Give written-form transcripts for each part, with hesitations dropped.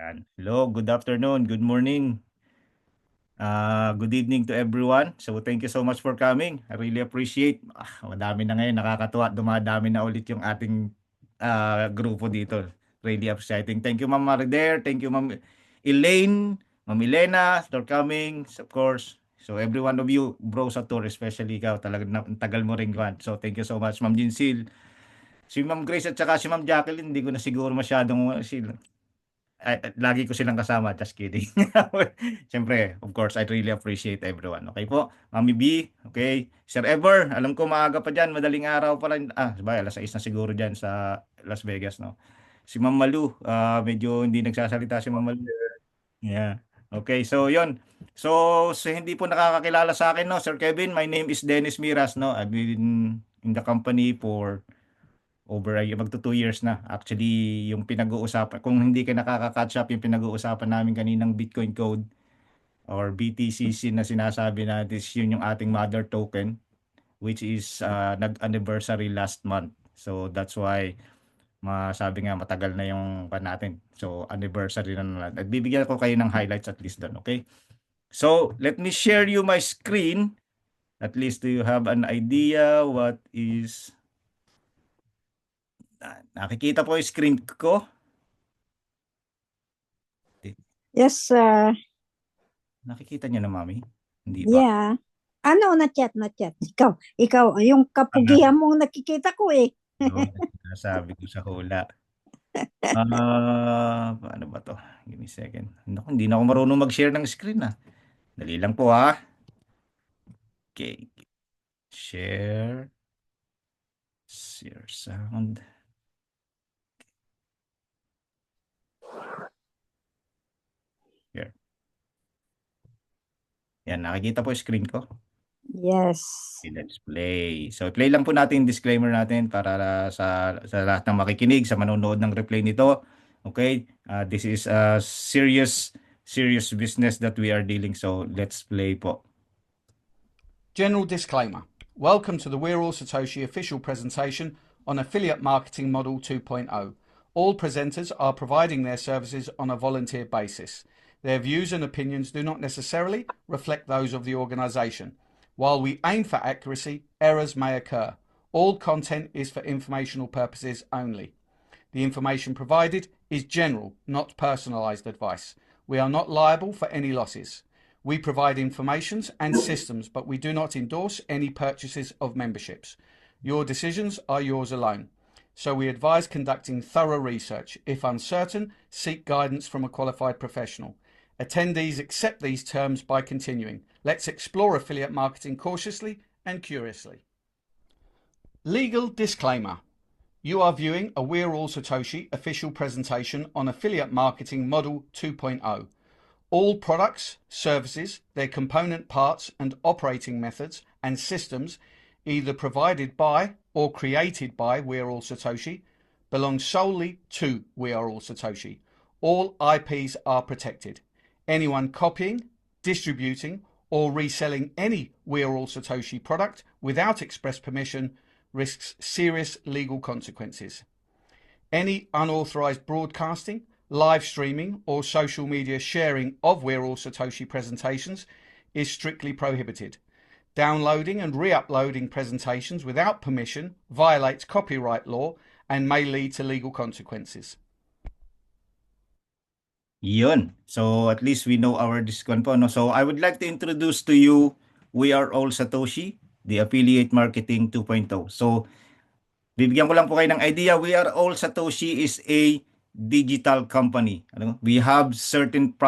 Hello, good afternoon, good morning, good evening to everyone. So thank you so much for coming. I really appreciate. Madami na ngayon, nakakatuwa. Dumadami na ulit yung ating grupo dito. Really appreciating. Thank you, Ma'am Marider. Thank you, Ma'am Elaine, Ma'am Elena, for coming, of course. So every one of you, bro sa tour, especially ikaw, talagang tagal mo rin, Juan. So thank you so much, Ma'am Jinsil. Si Ma'am Grace at saka si Ma'am Jacqueline, hindi ko na siguro masyadong lagi ko silang kasama, just kidding. Siyempre, of course, I really appreciate everyone. Okay po, Mami B, okay. Sir Ever, alam ko maaga pa dyan, madaling araw pa lang. Sabay, alas 6 na siguro dyan sa Las Vegas, no? Si Ma'am Malu, medyo hindi nagsasalita si Ma'am Malu. Yeah. Okay, so yon. So hindi po nakakakilala sa akin, no, Sir Kevin, my name is Dennis Miras, no? I've been in the company for over a year, magto 2 years na. Actually, yung pinag-uusapan, kung hindi ka nakaka-catch up, yung pinag-uusapan namin kaninang Bitcoin Code or BTCC na sinasabi natin, yun yung ating mother token, which is nag-anniversary last month. So that's why masabi nga matagal na yung pan natin. So anniversary na naman. At bibigyan ko kayo ng highlights at least doon, okay? So let me share you my screen. At least do you have an idea what is nakikita po yung screen ko? Yes, sir. Nakikita niyo na, Mami? Hindi ba? Yeah. Ano, not yet, not yet. Ikaw, yung kapugihan mong nakikita ko eh. Yun, nasabi ko sa hula. Paano ba to? Give me a second. Naku, hindi na ako marunong mag-share ng screen Dali lang po Okay. Share. Share sound. Here. Yan, nakikita po yung screen ko. Yes. Okay, let's play. So, play lang po natin yung disclaimer natin para sa lahat ng makikinig, sa manonood ng replay nito. Okay? This is a serious business that we are dealing. So, let's play po. General disclaimer. Welcome to the We're All Satoshi official presentation on Affiliate Marketing Model 2.0. All presenters are providing their services on a volunteer basis. Their views and opinions do not necessarily reflect those of the organisation. While we aim for accuracy, errors may occur. All content is for informational purposes only. The information provided is general, not personalised advice. We are not liable for any losses. We provide informations and systems, but we do not endorse any purchases of memberships. Your decisions are yours alone. So we advise conducting thorough research. If uncertain, seek guidance from a qualified professional. Attendees accept these terms by continuing. Let's explore affiliate marketing cautiously and curiously. Legal disclaimer. You are viewing a We're All Satoshi official presentation on Affiliate Marketing Model 2.0. All products, services, their component parts and operating methods and systems either provided by or created by We're All Satoshi belong solely to We Are All Satoshi. All IPs are protected. Anyone copying, distributing or reselling any We Are All Satoshi product without express permission risks serious legal consequences. Any unauthorized broadcasting, live streaming or social media sharing of We're All Satoshi presentations is strictly prohibited. Downloading and re-uploading presentations without permission violates copyright law and may lead to legal consequences. Yun. So, at least we know our discount po, no? So, I would like to introduce to you, We Are All Satoshi, the Affiliate Marketing 2.0. So, bibigyan ko lang po kayo ng idea. We Are All Satoshi is a digital company. We have certain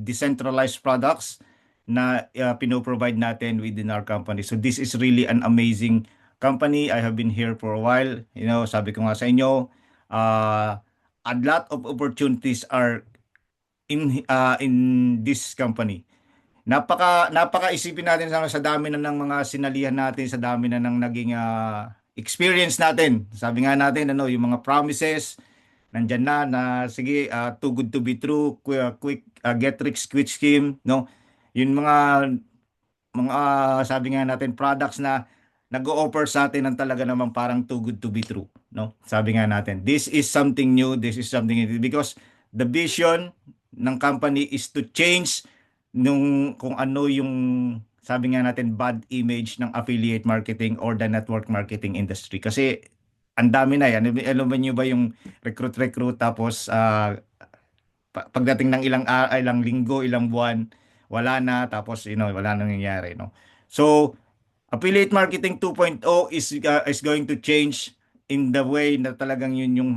decentralized products na pinoprovide natin within our company. So this is really an amazing company. I have been here for a while. Sabi ko nga sa inyo, a lot of opportunities are in this company. Napaka isipin natin sa dami na ng mga sinalihan natin, sa dami na ng naging experience natin. Sabi nga natin yung mga promises nandyan na sige, too good to be true, quick get rich quick scheme, no? Yung mga sabi nga natin products na nag-o-offer sa atin ng talaga namang parang too good to be true, no? Sabi nga natin, this is something new, this is something because the vision ng company is to change kung ano yung sabi nga natin bad image ng affiliate marketing or the network marketing industry. Kasi ang dami na yan. Alam mo niyo ba yung recruit tapos pagdating ng ilang linggo, ilang buwan, wala na tapos wala nang nangyayari, no. So affiliate marketing 2.0 is going to change in the way na talagang yun yung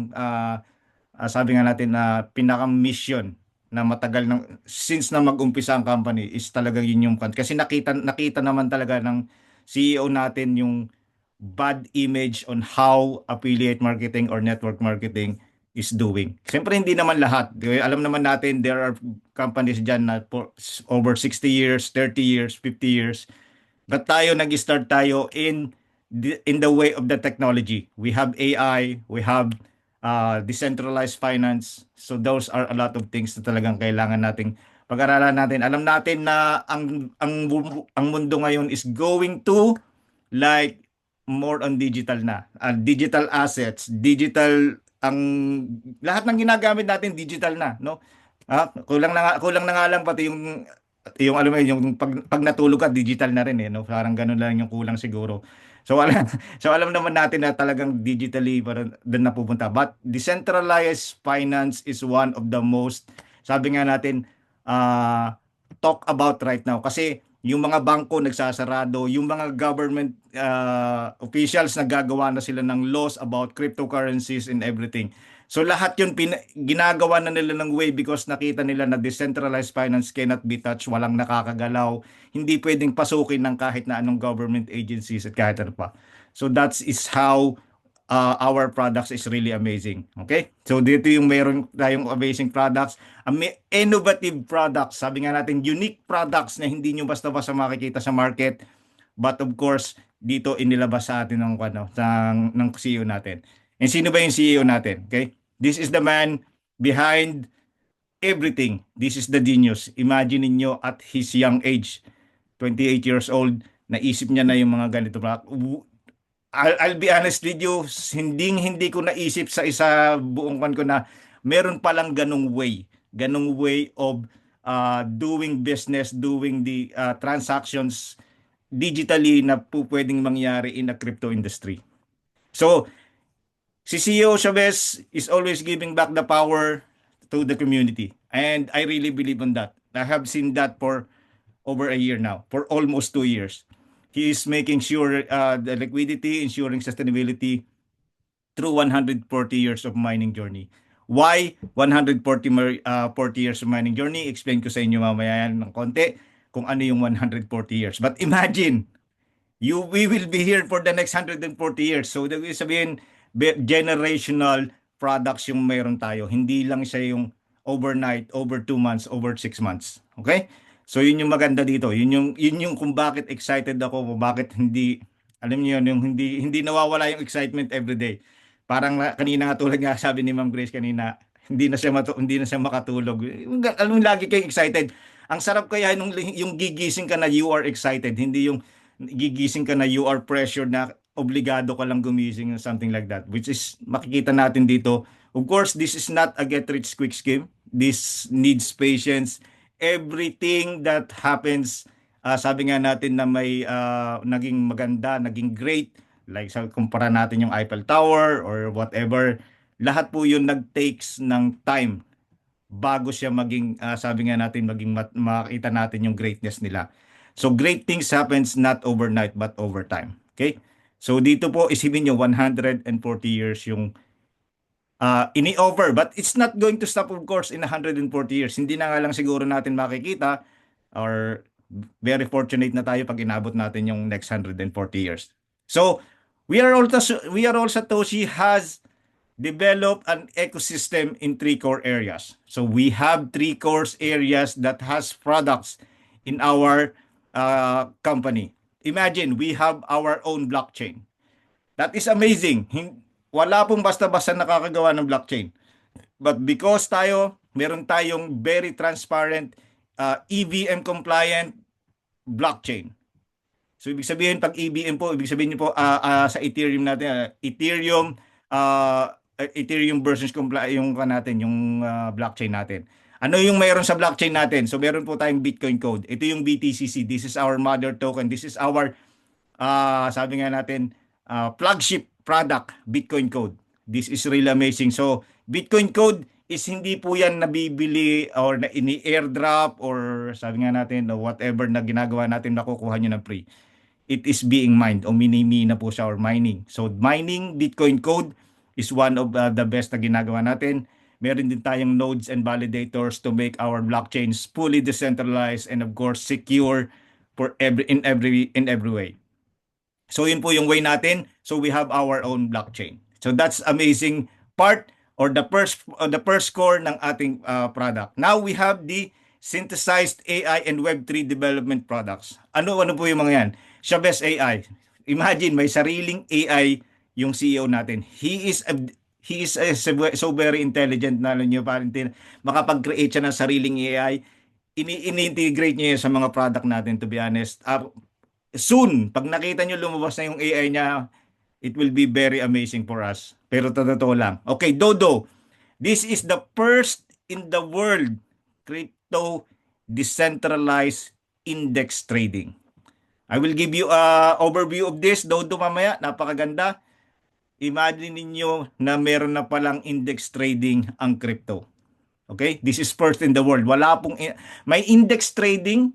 sabi nga natin na pinaka-mission na matagal since na mag-umpisa ang company is talagang yun yung kasi nakita naman talaga ng CEO natin yung bad image on how affiliate marketing or network marketing is doing. Siyempre hindi naman lahat. Alam naman natin there are companies dyan na for over 60 years, 30 years, 50 years. But nag-start tayo in the way of the technology. We have AI, we have decentralized finance. So those are a lot of things na talagang kailangan nating pag-aralan natin. Alam natin na ang mundo ngayon is going to like more on digital na. Digital assets, digital ang lahat ng ginagamit natin digital na, no? Kulang na nga lang pati yung alam mo yun, yung pag natulog ka digital na rin no. Parang ganun lang yung kulang siguro. So alam so alam naman natin na talagang digitally parang doon na pupunta. But decentralized finance is one of the most sabi nga natin talk about right now kasi yung mga bangko nagsasarado, yung mga government officials naggagawa na sila ng laws about cryptocurrencies and everything. So lahat yun ginagawa na nila ng way because nakita nila na decentralized finance cannot be touched, walang nakakagalaw, hindi pwedeng pasukin ng kahit na anong government agencies at kahit ano pa. So that is how our products is really amazing. Okay? So dito yung meron tayong amazing products, innovative products, sabi nga natin unique products na hindi nyo basta-basta makikita sa market. But of course, dito inilabas sa atin ng CEO natin. And sino ba yung CEO natin? Okay? This is the man behind everything. This is the genius. Imagine niyo at his young age, 28 years old, naisip niya na yung mga ganito. I'll be honest with you, hindi ko naisip sa isa buong kan ko na meron palang ganung way of doing business, doing the transactions digitally na pwedeng mangyari in the crypto industry. So, si CEO Chavez is always giving back the power to the community. And I really believe on that. I have seen that for over a year now, for almost 2 years. He is making sure the liquidity, ensuring sustainability through 140 years of mining journey. Why 140 years of mining journey? Explain ko sa inyo mamaya yan ng konti kung ano yung 140 years. But imagine, we will be here for the next 140 years. So, sabihin, generational products yung mayroon tayo. Hindi lang siya yung overnight, over 2 months, over 6 months. Okay? So, yun yung maganda dito. Yun yung kung bakit excited ako, kung bakit hindi, alam niyo yun, yung hindi nawawala yung excitement every day. Parang kanina nga tulad nga sabi ni Ma'am Grace kanina, hindi na siya makatulog. Alam mo, lagi kayong excited. Ang sarap kaya yung gigising ka na you are excited, hindi yung gigising ka na you are pressured na obligado ka lang gumising or something like that, which is makikita natin dito. Of course, this is not a get rich quick scheme. This needs patience. Everything that happens, sabi nga natin na may naging maganda, naging great, like sa kumpara natin yung Eiffel Tower or whatever, lahat po yun nag-takes ng time bago siya maging, sabi nga natin, makita natin yung greatness nila. So great things happens not overnight but over time. Okay? So dito po isipin nyo 140 years yung ini-offer. But it's not going to stop of course in 140 years. Hindi na nga lang siguro natin makikita or very fortunate na tayo pag inabot natin yung next 140 years. So we are all Satoshi has developed an ecosystem in 3 core areas. So we have 3 core areas that has products in our company. Imagine, we have our own blockchain. That is amazing. Wala pong basta-basta nakakagawa ng blockchain. But because meron tayong very transparent, EVM compliant blockchain. So ibig sabihin pag EVM po, ibig sabihin niyo po sa Ethereum natin, Ethereum Ethereum versions yung natin, yung blockchain natin. Ano yung mayroon sa blockchain natin? So meron po tayong Bitcoin code. Ito yung BTCC. This is our mother token. This is our sabi nga natin flagship product, Bitcoin code. This is really amazing. So Bitcoin code is hindi po yan nabibili or na ini-airdrop or sabi nga natin whatever na ginagawa natin nakukuha nyo ng free. It is being mined o minimina po siya or mining. So mining Bitcoin code is one of the best na ginagawa natin. Meron din tayong nodes and validators to make our blockchains fully decentralized and of course secure for in every way. So yun po yung way natin. So we have our own blockchain. So that's amazing part or the first core ng ating product. Now we have the synthesized AI and Web3 development products. Ano po yung mga yan? Shabes AI. Imagine may sariling AI yung CEO natin. He is so very intelligent na niyo parang makapag-create siya ng sariling AI. Ini-integrate niya sa mga product natin, to be honest. Soon, pag nakita niyo lumabas na yung AI niya, it will be very amazing for us. Pero totoo lang. Okay, Dodo. This is the first in the world crypto decentralized index trading. I will give you a overview of this, Dodo, mamaya. Napakaganda. Imagine ninyo na meron na palang index trading ang crypto. Okay? This is first in the world. May index trading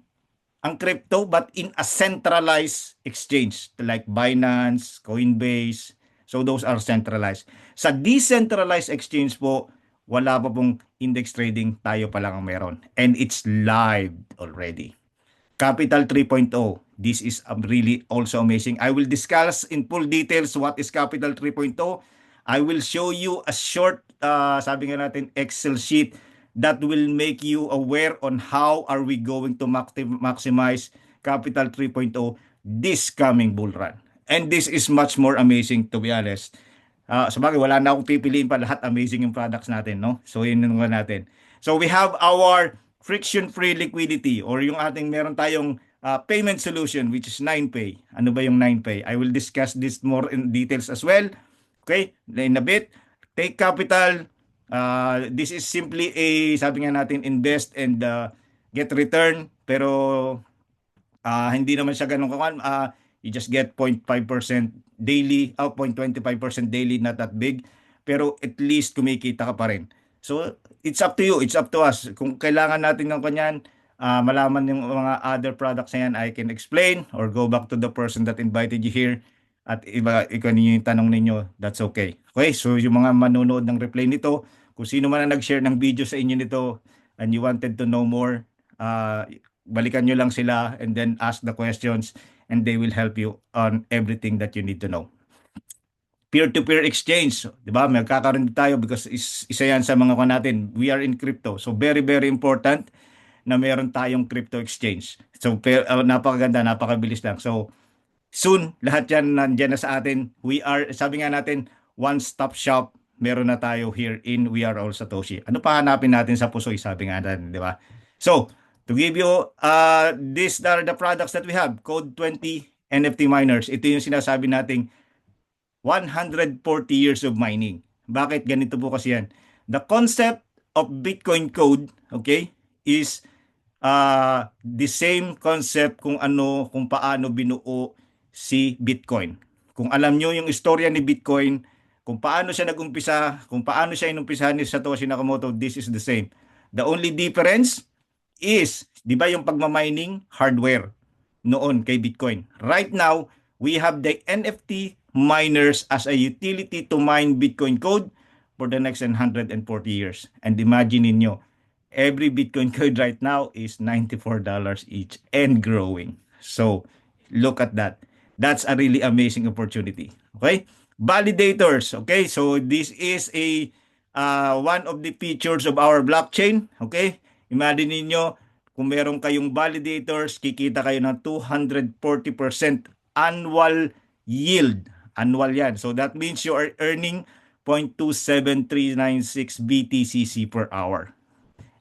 ang crypto but in a centralized exchange like Binance, Coinbase. So those are centralized. Sa decentralized exchange po, wala pa pong index trading, tayo pa lang ang meron. And it's live already. Capital 3.0. This is really also amazing. I will discuss in full details what is Capital 3.0. I will show you a short, sabi nga natin, Excel sheet that will make you aware on how are we going to maximize Capital 3.0 this coming bull run. And this is much more amazing, to be honest. Sabagay, wala na akong pipiliin pa, lahat amazing yung products natin, no? So yun yung natin. So we have our friction-free liquidity or yung ating meron tayong payment solution which is 9Pay. Ano ba yung 9Pay? I will discuss this more in details as well. Okay, in a bit. Take capital. This is simply sabi nga natin, invest and get return. Pero hindi naman siya ganun kawan. You just get 0.5% daily, 0.25% daily, not that big. Pero at least kumikita ka pa rin. So, it's up to you. It's up to us. Kung kailangan natin ng kanyan, malaman yung mga other products na yan, I can explain or go back to the person that invited you here at ikaw ninyo yung tanong ninyo, that's okay. Okay, so yung mga manonood ng replay nito, kung sino man ang nag-share ng video sa inyo nito and you wanted to know more, balikan nyo lang sila and then ask the questions and they will help you on everything that you need to know. Peer-to-peer exchange, di ba? Magkakaroon tayo because isa yan sa mga natin. We are in crypto. So very, very important na meron tayong crypto exchange. So napakaganda, napakabilis lang. So soon, lahat yan nandyan na sa atin. We are, sabi nga natin, one-stop shop. Meron na tayo here in We Are All Satoshi. Ano pa hanapin natin sa Pusoy, sabi nga natin, di ba? So, to give you, these are the products that we have. Code 20 NFT miners. Ito yung sinasabi nating 140 years of mining. Bakit ganito po kasi yan? The concept of Bitcoin code, okay, is the same concept kung paano binuo si Bitcoin. Kung alam nyo yung istorya ni Bitcoin, kung paano siya nag-umpisa, kung paano siya inumpisahan ni Satoshi Nakamoto, this is the same. The only difference is, di ba yung pagmamining hardware noon kay Bitcoin. Right now, we have the NFT miners as a utility to mine Bitcoin code for the next 140 years. And imagine niyo, every Bitcoin code right now is $94 each and growing. So, look at that. That's a really amazing opportunity. Okay? Validators. Okay? So, this is one of the features of our blockchain. Okay? Imagine niyo, kung meron kayong validators, kikita kayo ng 240% annual yield. Annual yan. So that means you are earning 0.27396 BTCC per hour.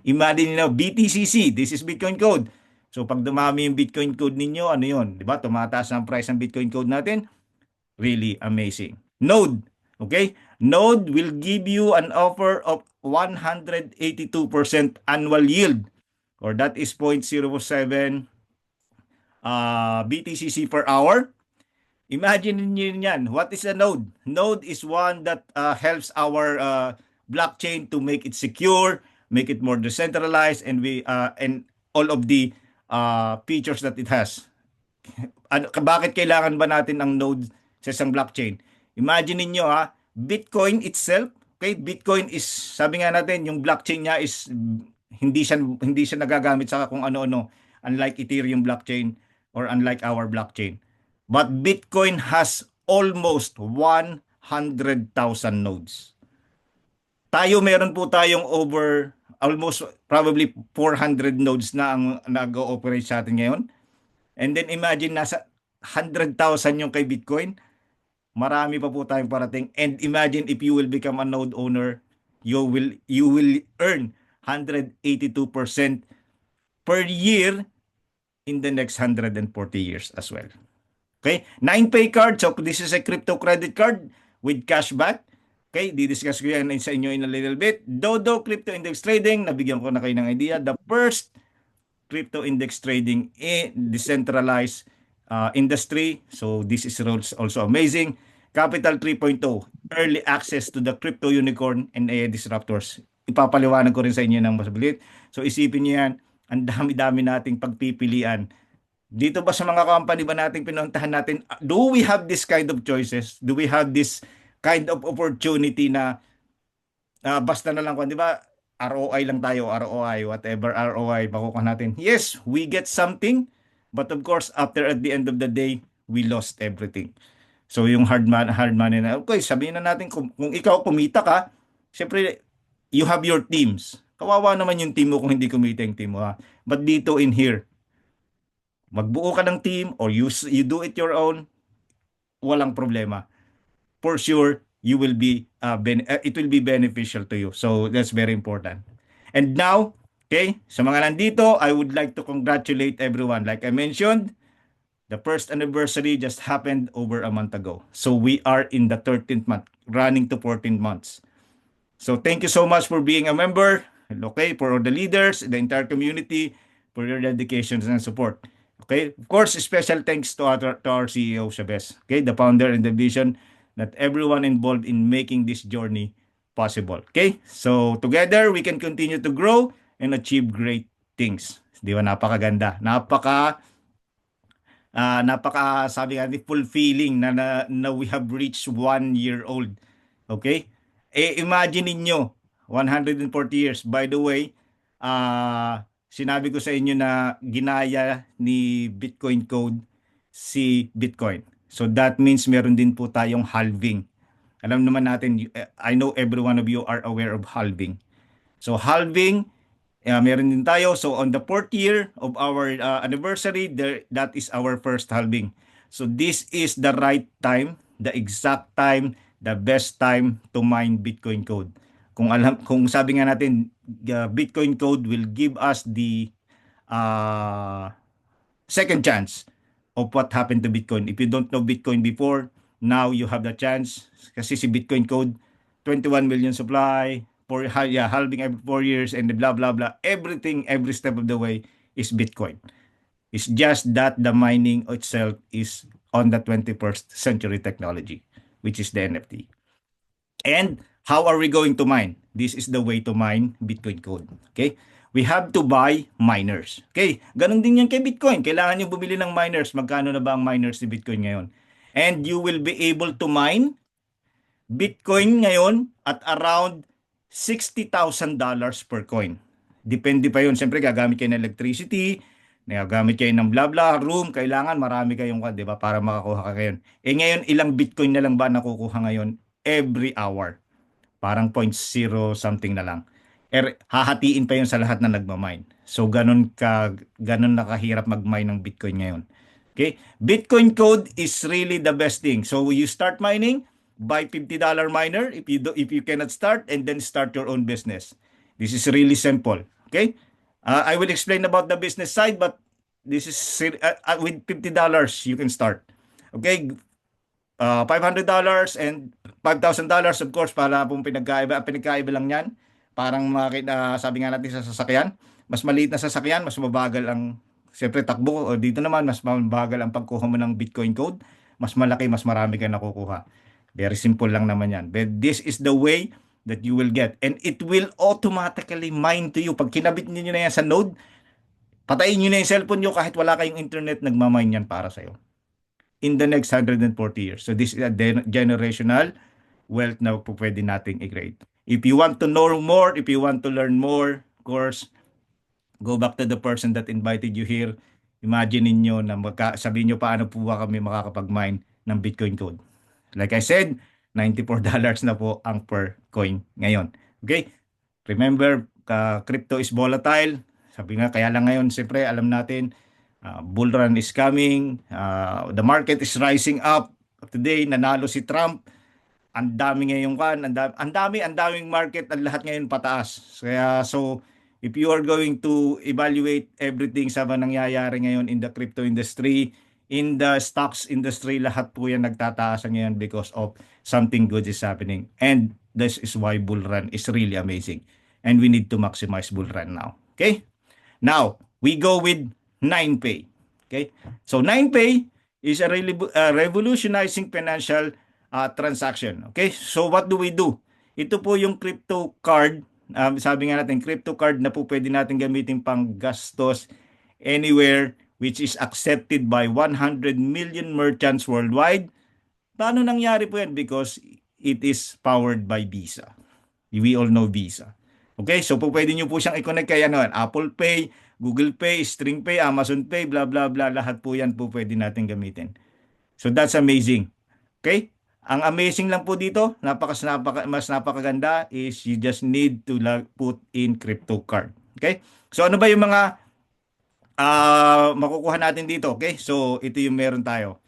Imagine niyo, BTCC, this is Bitcoin code. So pag dumami yung Bitcoin code ninyo, ano yun? Diba? Tumataas ang price ng Bitcoin code natin. Really amazing. Node. Okay? Node will give you an offer of 182% annual yield, or that is 0.07 BTCC per hour. Imagine niyo yan. What is a node? Node is one that helps our blockchain to make it secure, make it more decentralized, and all of the features that it has. Bakit kailangan ba natin ang node sa isang blockchain? Imagine niyo Bitcoin itself, okay? Bitcoin is, sabi nga natin, yung blockchain niya is hindi siya nagagamit sa kung ano-ano, unlike Ethereum blockchain or unlike our blockchain. But Bitcoin has almost 100,000 nodes. Meron po tayong over almost probably 400 nodes na ang nag-ooperate sa atin ngayon. And then imagine nasa 100,000 yung kay Bitcoin. Marami pa po tayong parating. And imagine if you will become a node owner, you will earn 182% per year in the next 140 years as well. Okay? 9Pay card. So this is a crypto credit card with cashback. Okay? Didiscuss ko yan sa inyo in a little bit. Dodo Crypto Index Trading. Nabigyan ko na kayo ng idea. The first crypto index trading in decentralized industry. So this is also amazing. Capital 3.0, early access to the crypto unicorn and AI disruptors. Ipapaliwanag ko rin sa inyo ng mas bilit. So isipin niyo yan, ang dami-dami nating pagpipilian. Dito ba sa mga company ba nating pinuntahan natin, do we have this kind of choices? Do we have this kind of opportunity na basta na lang di ba? ROI lang tayo, ROI, whatever ROI makukuha natin. Yes, we get something, but of course, at the end of the day, we lost everything. So yung hard money na, okay, sabihin na natin kung ikaw kumita ka, syempre, you have your teams. Kawawa naman yung team mo kung hindi kumita yung team mo. But dito in here, magbuo ka ng team or you do it your own, walang problema. For sure, it will be beneficial to you. So that's very important. And now, okay, sa mga nandito, I would like to congratulate everyone. Like I mentioned, the first anniversary just happened over a month ago. So we are in the 13th month, running to 14 months. So thank you so much for being a member, okay, for all the leaders, the entire community, for your dedications and support. Okay, of course, special thanks to our CEO, Chavez, okay, the founder and the vision that everyone involved in making this journey possible. Okay, so together we can continue to grow and achieve great things. Di ba, napakaganda, sabi nga, fulfilling na we have reached 1 year old. Okay? Imagine niyo 140 years. By the way, sinabi ko sa inyo na ginaya ni Bitcoin Code si Bitcoin. So that means meron din po tayong halving. Alam naman natin, I know every one of you are aware of halving. So halving, meron din tayo. So on the 4th year of our anniversary, that is our first halving. So this is the right time, the exact time, the best time to mine Bitcoin Code. Kung sabi nga natin, Bitcoin Code will give us the second chance of what happened to Bitcoin. If you don't know Bitcoin before, now you have the chance. Kasi si Bitcoin Code, 21 million supply, halving every 4 years, and blah, blah, blah. Everything, every step of the way is Bitcoin. It's just that the mining itself is on the 21st century technology, which is the NFT. And how are we going to mine? This is the way to mine Bitcoin Code. Okay? We have to buy miners. Okay? Ganun din yan kay Bitcoin. Kailangan nyo bumili ng miners. Magkano na ba ang miners ni Bitcoin ngayon? And you will be able to mine Bitcoin ngayon at around $60,000 per coin. Depende pa yun. Siyempre, gagamit kayo ng electricity, gagamit kayo ng blah blah room, kailangan marami kayong, di ba, para makakuha ka ngayon. Ngayon, ilang Bitcoin na lang ba nakukuha ngayon? Every hour. Parang 0.0 something na lang. Hahatiin pa yun sa lahat na nagmamine. So, ganun nakahirap mag-mine ng Bitcoin ngayon. Okay? Bitcoin Code is really the best thing. So, you start mining, buy $50 miner if you cannot start, and then start your own business. This is really simple. Okay? I will explain about the business side, but this is with $50 you can start. Okay? $500 and $5,000 of course para pong pinagkaiba lang yan. Parang sabi nga natin sa sasakyan, mas maliit na sasakyan, mas mabagal ang siyempre takbo. O dito naman, mas mabagal ang pagkuha mo ng Bitcoin code. Mas malaki, mas marami ka nakukuha. Very simple lang naman yan. But this is the way that you will get. And it will automatically mine to you. Pag kinabit niyo na yan sa node, patayin nyo na yung cellphone nyo kahit wala kayong internet, nagmamine yan para sa'yo. In the next 140 years. So this is a generational wealth na po pwede nating i-create. If you want to know more, if you want to learn more, of course, go back to the person that invited you here. Imagine ninyo na sabihin nyo paano po ba kami makakapag-mine ng Bitcoin code. Like I said, $94 na po ang per coin ngayon. Okay? Remember, crypto is volatile. Sabi nga, kaya lang ngayon, siyempre, alam natin, bull run is coming. The market is rising up. Today, nanalo si Trump. Ang dami ngayon ang daming market, ang lahat ngayon pataas. Kaya, so, if you are going to evaluate everything sa nangyayari ngayon in the crypto industry, in the stocks industry, lahat po yan nagtataas ngayon because of something good is happening. And this is why bull run is really amazing. And we need to maximize bull run now. Okay? Now, we go with 9Pay. Okay? So 9Pay is a really revolutionizing financial transaction. Okay? So what do we do? Ito po yung crypto card. Sabi nga natin, crypto card na po pwede natin gamitin pang gastos anywhere, which is accepted by 100 million merchants worldwide. Paano nangyari po yan? Because it is powered by Visa. We all know Visa. Okay, so po pwede nyo po siyang i-connect kay Apple Pay, Google Pay, String Pay, Amazon Pay, blah blah blah, lahat po yan po pwede natin gamitin. So that's amazing. Okay? Ang amazing lang po dito, mas napakaganda is you just need to put in crypto card. Okay? So ano ba yung mga makukuha natin dito? Okay? So ito yung meron tayo.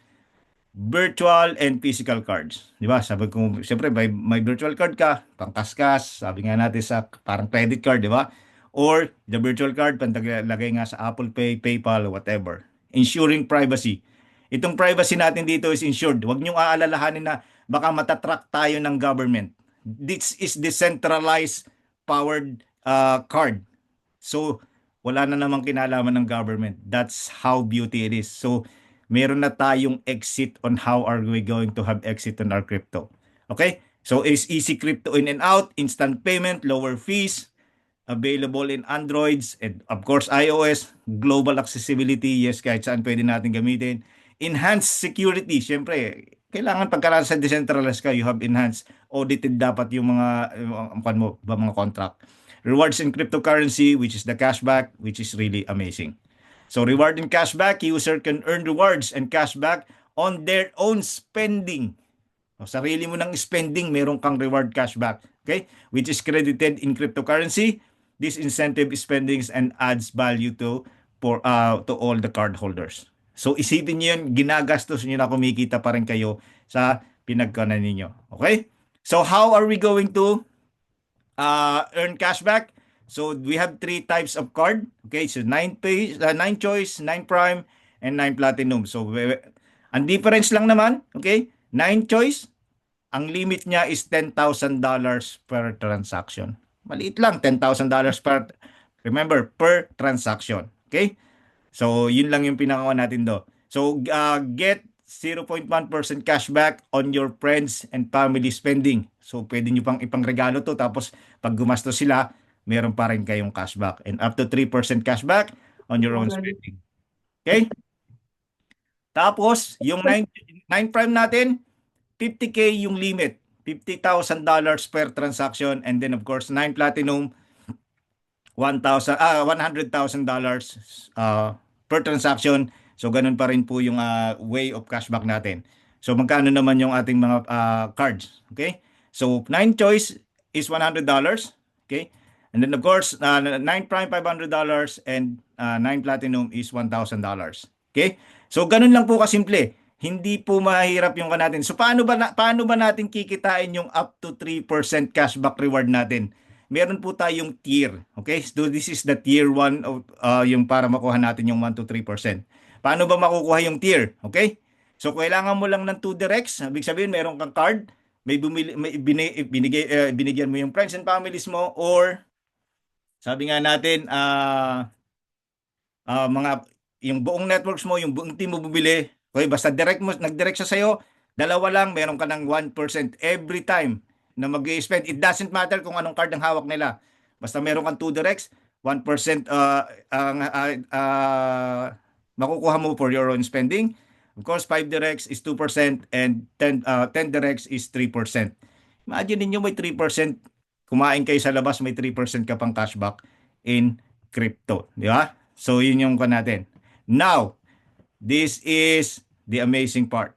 Virtual and physical cards. Di ba? Sabi ko, siyempre, may virtual card ka, pangkaskas, sabi nga natin sa parang credit card, di ba? Or the virtual card, pantaglagay nga sa Apple Pay, PayPal, whatever. Ensuring privacy. Itong privacy natin dito is insured. Huwag niyong aalalahanin na baka matatrack tayo ng government. This is decentralized powered card. So, wala na namang kinalaman ng government. That's how beauty it is. So, meron na tayong exit on how are we going to have exit on our crypto. Okay? So, it's easy crypto in and out, instant payment, lower fees, available in Androids, and of course, iOS, global accessibility, yes, kahit saan pwede natin gamitin. Enhanced security, syempre, kailangan pagka sa decentralized ka, you have enhanced, audited dapat yung mga contract. Rewards in cryptocurrency, which is the cashback, which is really amazing. So reward and cashback, user can earn rewards and cashback on their own spending. O, sarili mo ng spending, meron kang reward cashback, okay? Which is credited in cryptocurrency. This incentive spendings and adds value to all the card holders. So isipin niyo yun, ginagastos niyo na kumikita pa rin kayo sa pinagkanan ninyo. Okay? So how are we going to earn cashback? So we have 3 types of card. Okay, so 9Pay, 9 Choice, 9 Prime, and 9 Platinum. So ang difference lang naman, okay, 9 Choice, ang limit niya is $10,000 per transaction. Maliit lang, $10,000 remember, per transaction. Okay? So yun lang yung pinakawa natin do. So get 0.1% cashback on your friends and family spending. So pwede nyo pang ipangregalo to, tapos pag gumastos sila, meron pa rin kayong cashback. And up to 3% cashback on your own spending. Okay? Tapos, yung 9 Prime natin, 50K yung limit. $50,000 per transaction. And then of course, 9 Platinum, $100,000 per transaction. So ganun pa rin po yung way of cashback natin. So magkano naman yung ating mga cards? Okay? So 9 Choice is $100. Okay? And then of course, 9 Prime $500 and 9 Platinum is $1,000. Okay? So ganun lang po kasimple. Hindi po mahirap yung natin. So paano ba natin kikitain yung up to 3% cashback reward natin? Meron po tayong tier. Okay? So this is the tier 1 of yung para makuha natin yung 1 to 3%. Paano ba makukuha yung tier? Okay? So kailangan mo lang ng 2 directs. Ibig sabihin meron kang card, binigyan mo yung friends and families mo, or sabi nga natin mga yung buong networks mo, yung buong team mo bumili. Okay, basta nag-direct siya sa'yo, dalawa lang, meron ka ng 1% every time na mag-spend. It doesn't matter kung anong card ang hawak nila. Basta meron kang 2 directs, 1% ang makukuha mo for your own spending. Of course, 5 directs is 2% and 10 directs is 3%. Imagine niyo may 3%, kumain kayo sa labas, may 3% ka pang cashback in crypto. Di ba? So, yun yung natin. Now, this is the amazing part.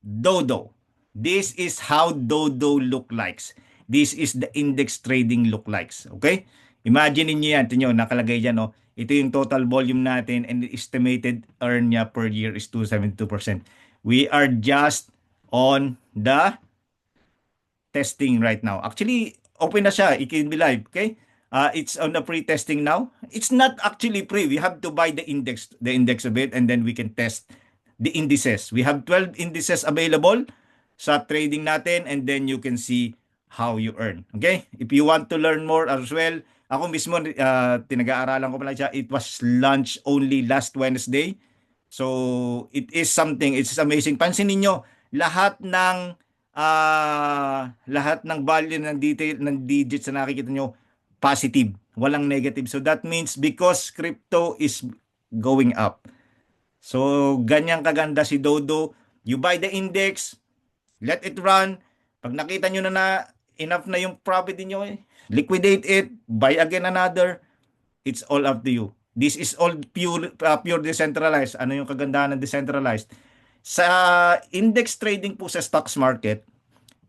Dodo. This is how Dodo look likes. This is the index trading look likes. Okay? Imagine niyo yan. Tingnan nyo, nakalagay dyan. Oh. Ito yung total volume natin and the estimated earn niya per year is 272%. We are just on the testing right now. Actually, open na siya. It can be live. Okay? It's on the pre-testing now. It's not actually free. We have to buy the index of it, and then we can test the indices. We have 12 indices available sa trading natin, and then you can see how you earn. Okay? If you want to learn more as well, ako mismo, tinag-aaralan ko pala siya. It was launched only last Wednesday. So, it is something. It's amazing. Pansinin nyo, lahat ng value ng detail ng digits na nakikita nyo positive, walang negative. So that means because crypto is going up. So ganyan kaganda si Dodo. You buy the index, let it run. Pag nakita nyo na enough na yung profit niyo, liquidate it, buy again another. It's all up to you. This is all pure decentralized. Ano yung kagandahan ng decentralized? Sa index trading po sa stocks market,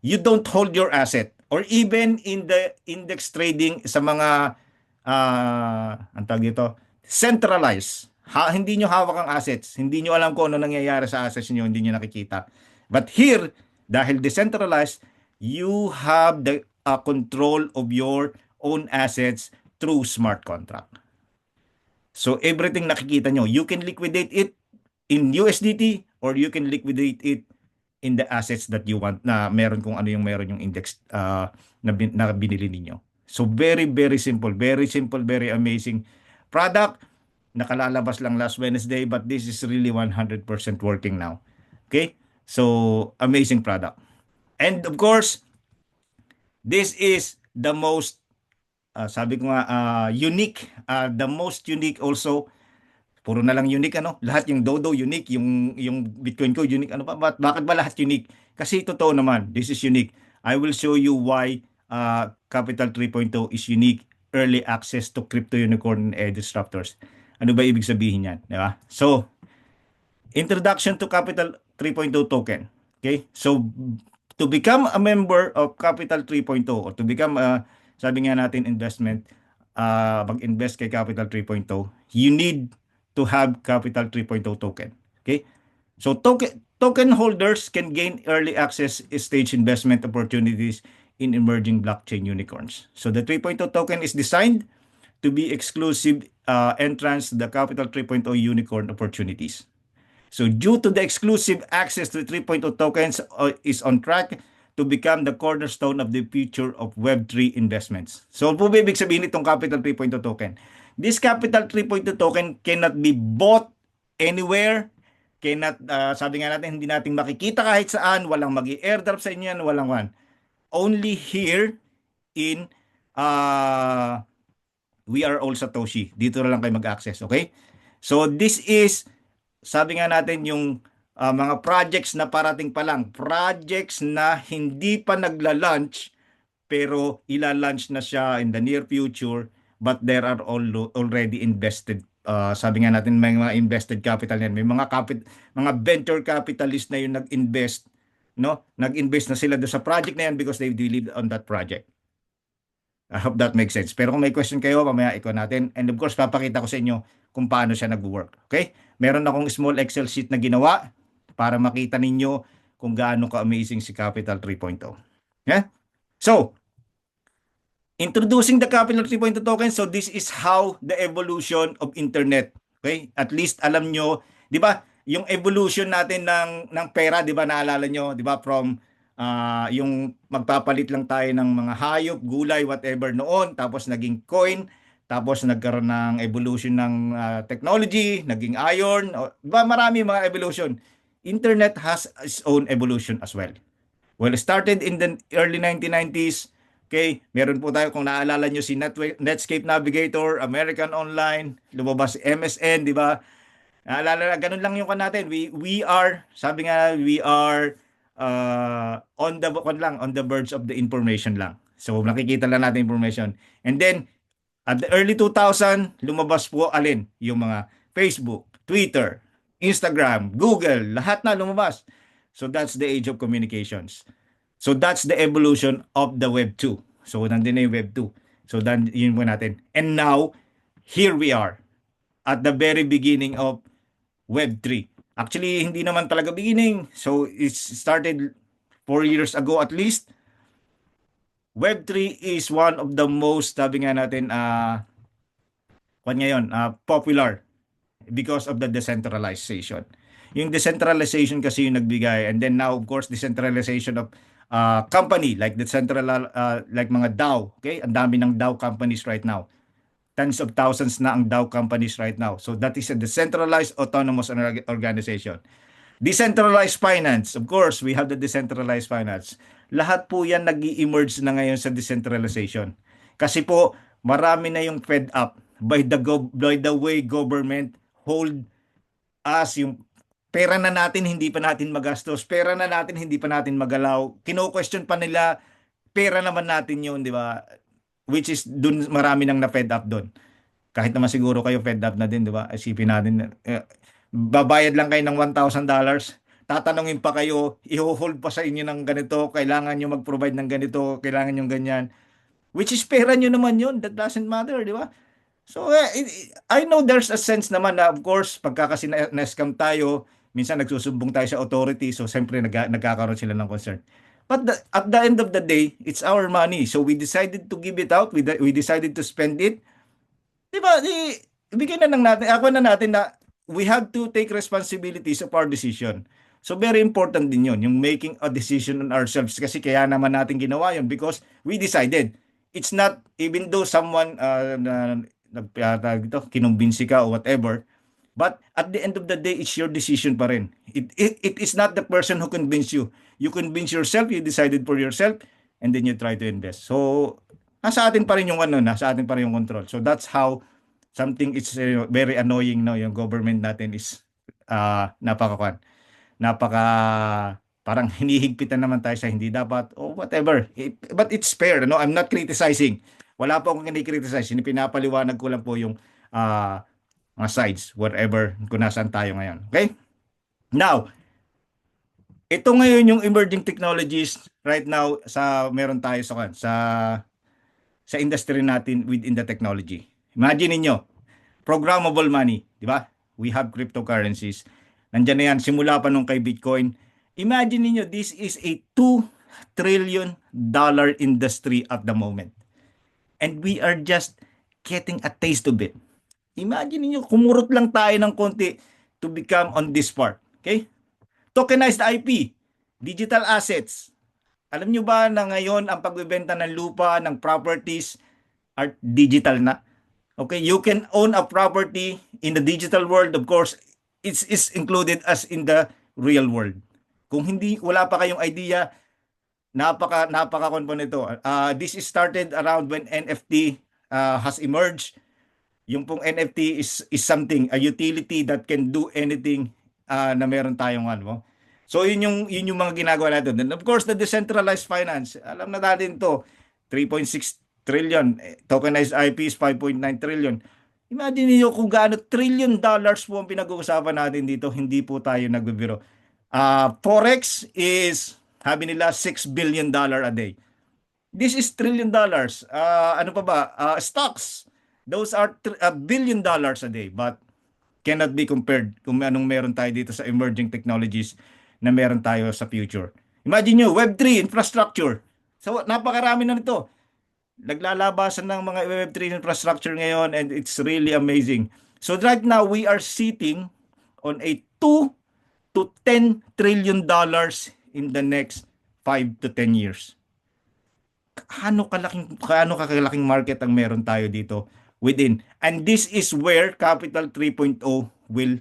you don't hold your asset, or even in the index trading sa mga ang tawag dito, centralized. Hindi nyo hawak ang assets. Hindi nyo alam kung ano nangyayari sa assets nyo, hindi nyo nakikita. But here, dahil decentralized, you have the control of your own assets through smart contract. So everything nakikita nyo, you can liquidate it in USDT or you can liquidate it in the assets that you want, na meron kung ano yung meron yung index na binili ninyo. So very simple, very amazing product. Nakalalabas lang last Wednesday, but this is really 100% working now. Okay? So amazing product. And of course, this is the most sabi ko nga unique, the most unique also. Puro na lang unique ano, lahat yung Dodo unique, yung Bitcoin ko unique. Ano ba? Bakit ba lahat unique? Kasi totoo naman, this is unique. I will show you why Capital 3.0 is unique. Early access to crypto unicorn and disruptors. Ano ba ibig sabihin yan? Di ba? So, introduction to Capital 3.0 token. Okay? So, to become a member of Capital 3.0 or to become sabi nga natin investment, mag-invest kay Capital 3.0, you need to have Capital 3.0 token. Okay? So token holders can gain early access stage investment opportunities in emerging blockchain unicorns. So the 3.0 token is designed to be exclusive entrance to the Capital 3.0 unicorn opportunities. So due to the exclusive access to 3.0 tokens is on track to become the cornerstone of the future of Web3 investments. So po ibig sabihin itong Capital 3.0 token? This Capital 3.2 token cannot be bought anywhere. Cannot, sabi nga natin, hindi natin makikita kahit saan. Walang mag-i-airdrop sa inyo yan. Walang one. Only here in We Are All Satoshi. Dito na lang kayo mag-access. Okay? So this is, sabi nga natin, yung mga projects na parating pa lang. Projects na hindi pa nagla-launch pero ila-launch na siya in the near future. But there are already invested. Sabi nga natin may mga invested capital yan. May mga venture capitalist na yung nag-invest, no? Nag-invest na sila doon sa project na yan because they believe on that project. I hope that makes sense. Pero kung may question kayo, mamaya ikaw natin. And of course, papakita ko sa inyo kung paano siya nag-work. Okay? Meron akong small Excel sheet na ginawa para makita ninyo kung gaano ka-amazing si Capital 3.0. Yeah? So, introducing the Capital 3.0 token. So this is how the evolution of internet. Okay? At least alam nyo, 'di ba? yung evolution natin ng pera, 'di ba, naalala nyo, 'di ba, from yung magpapalit lang tayo ng mga hayop, gulay, whatever noon, tapos naging coin, tapos nagkaroon ng evolution ng technology, naging iron, 'di ba, marami mga evolution. Internet has its own evolution as well. Well, started in the early 1990s. Okay, meron po tayo, kung naalala nyo, si Netscape Navigator, American Online, lumabas si MSN, di ba? Naalala, ganun lang yung kan natin. We are, sabi nga, we are on the verge of the information lang. So nakikita lang natin information. And then at the early 2000, lumabas po alin? Yung mga Facebook, Twitter, Instagram, Google, lahat na lumabas. So that's the age of communications. So that's the evolution of the Web 2. So nandun na yung Web 2. So then yun po natin. And now, here we are at the very beginning of Web 3. Actually, hindi naman talaga beginning. So it started 4 years ago at least. Web 3 is one of the most, sabi nga natin, popular because of the decentralization. Yung decentralization kasi yung nagbigay, and then now of course decentralization of company like like mga DAO, okay? Ang dami ng DAO companies right now. Tens of thousands na ang DAO companies right now. So that is a decentralized autonomous organization. Decentralized finance, of course, we have the decentralized finance. Lahat po yan nag-emerge na ngayon sa decentralization. Kasi po, marami na yung fed up by the way government hold us, yung pera na natin, hindi pa natin magastos, pera na natin, hindi pa natin magalaw. Kino-question pa nila, pera naman natin yun, di ba? Which is, dun marami nang na-fed up dun. Kahit naman siguro kayo fed up na din, di ba? Isipin natin, babayad lang kayo ng $1,000, tatanungin pa kayo, i-hold pa sa inyo ng ganito, kailangan nyo mag-provide ng ganito, kailangan nyo ganyan. Which is pera nyo naman yun, that doesn't matter, di ba? So, I know there's a sense naman na, of course, pagka kasi na-scam tayo, minsan nagsusumbong tayo sa authority, so siyempre nagkakaroon sila ng concern. But at the end of the day, it's our money. So we decided to give it out, we decided to spend it. Di ba, ibigay na lang natin, ako na natin na we have to take responsibilities of our decision. So very important din yun, yung making a decision on ourselves. Kasi kaya naman natin ginawa yun because we decided. It's not, even though someone kinumbinsi ka or whatever, but at the end of the day, it's your decision pa rin. It is not the person who convinced you. You convince yourself, you decided for yourself, and then you try to invest. So, nasa atin pa rin yung nasa atin pa rin yung control. So that's how something is very annoying, no, yung government natin is parang hinihigpitan naman tayo sa hindi dapat or whatever. But it's fair, no? I'm not criticizing. Wala po akong kinikriticize. Pinapaliwanag ko lang po yung mga sides, whatever, kung nasaan tayo ngayon. Okay? Now, ito ngayon yung emerging technologies right now meron tayo sa industry natin within the technology. Imagine niyo, programmable money, di ba? We have cryptocurrencies. Nandiyan na yan, simula pa nung kay Bitcoin. Imagine niyo, this is a $2 trillion industry at the moment. And we are just getting a taste of it. Imagine niyo, kumurot lang tayo ng konti to become on this part. Okay? Tokenized IP, digital assets. Alam nyo ba na ngayon ang pagbebenta ng lupa, ng properties are digital na? Okay, you can own a property in the digital world, of course, it's included as in the real world. Kung wala pa kayong idea, napaka-konpo nito. This is started around when NFT has emerged. Yung pong NFT is something, a utility that can do anything na meron tayong So yun yung mga ginagawa natin. And of course, the decentralized finance. Alam na natin to, 3.6 trillion. Tokenized IP is 5.9 trillion. Imagine niyo kung gaano $1 trillion po ang pinag-uusapan natin dito. Hindi po tayo nagbibiro. Forex is, sabi nila, $6 billion a day. This is $1 trillion. Ano pa ba? Stocks. Those are $1 billion a day. But cannot be compared kung anong meron tayo dito sa emerging technologies na meron tayo sa future. Imagine nyo, Web3, infrastructure. So, napakarami na nito. Naglalabasan ng mga Web3 infrastructure ngayon and it's really amazing. So, right now, we are sitting on a $2 to $10 trillion in the next 5 to 10 years. Kaano kakalaking market ang meron tayo dito within. And this is where Capital 3.0 will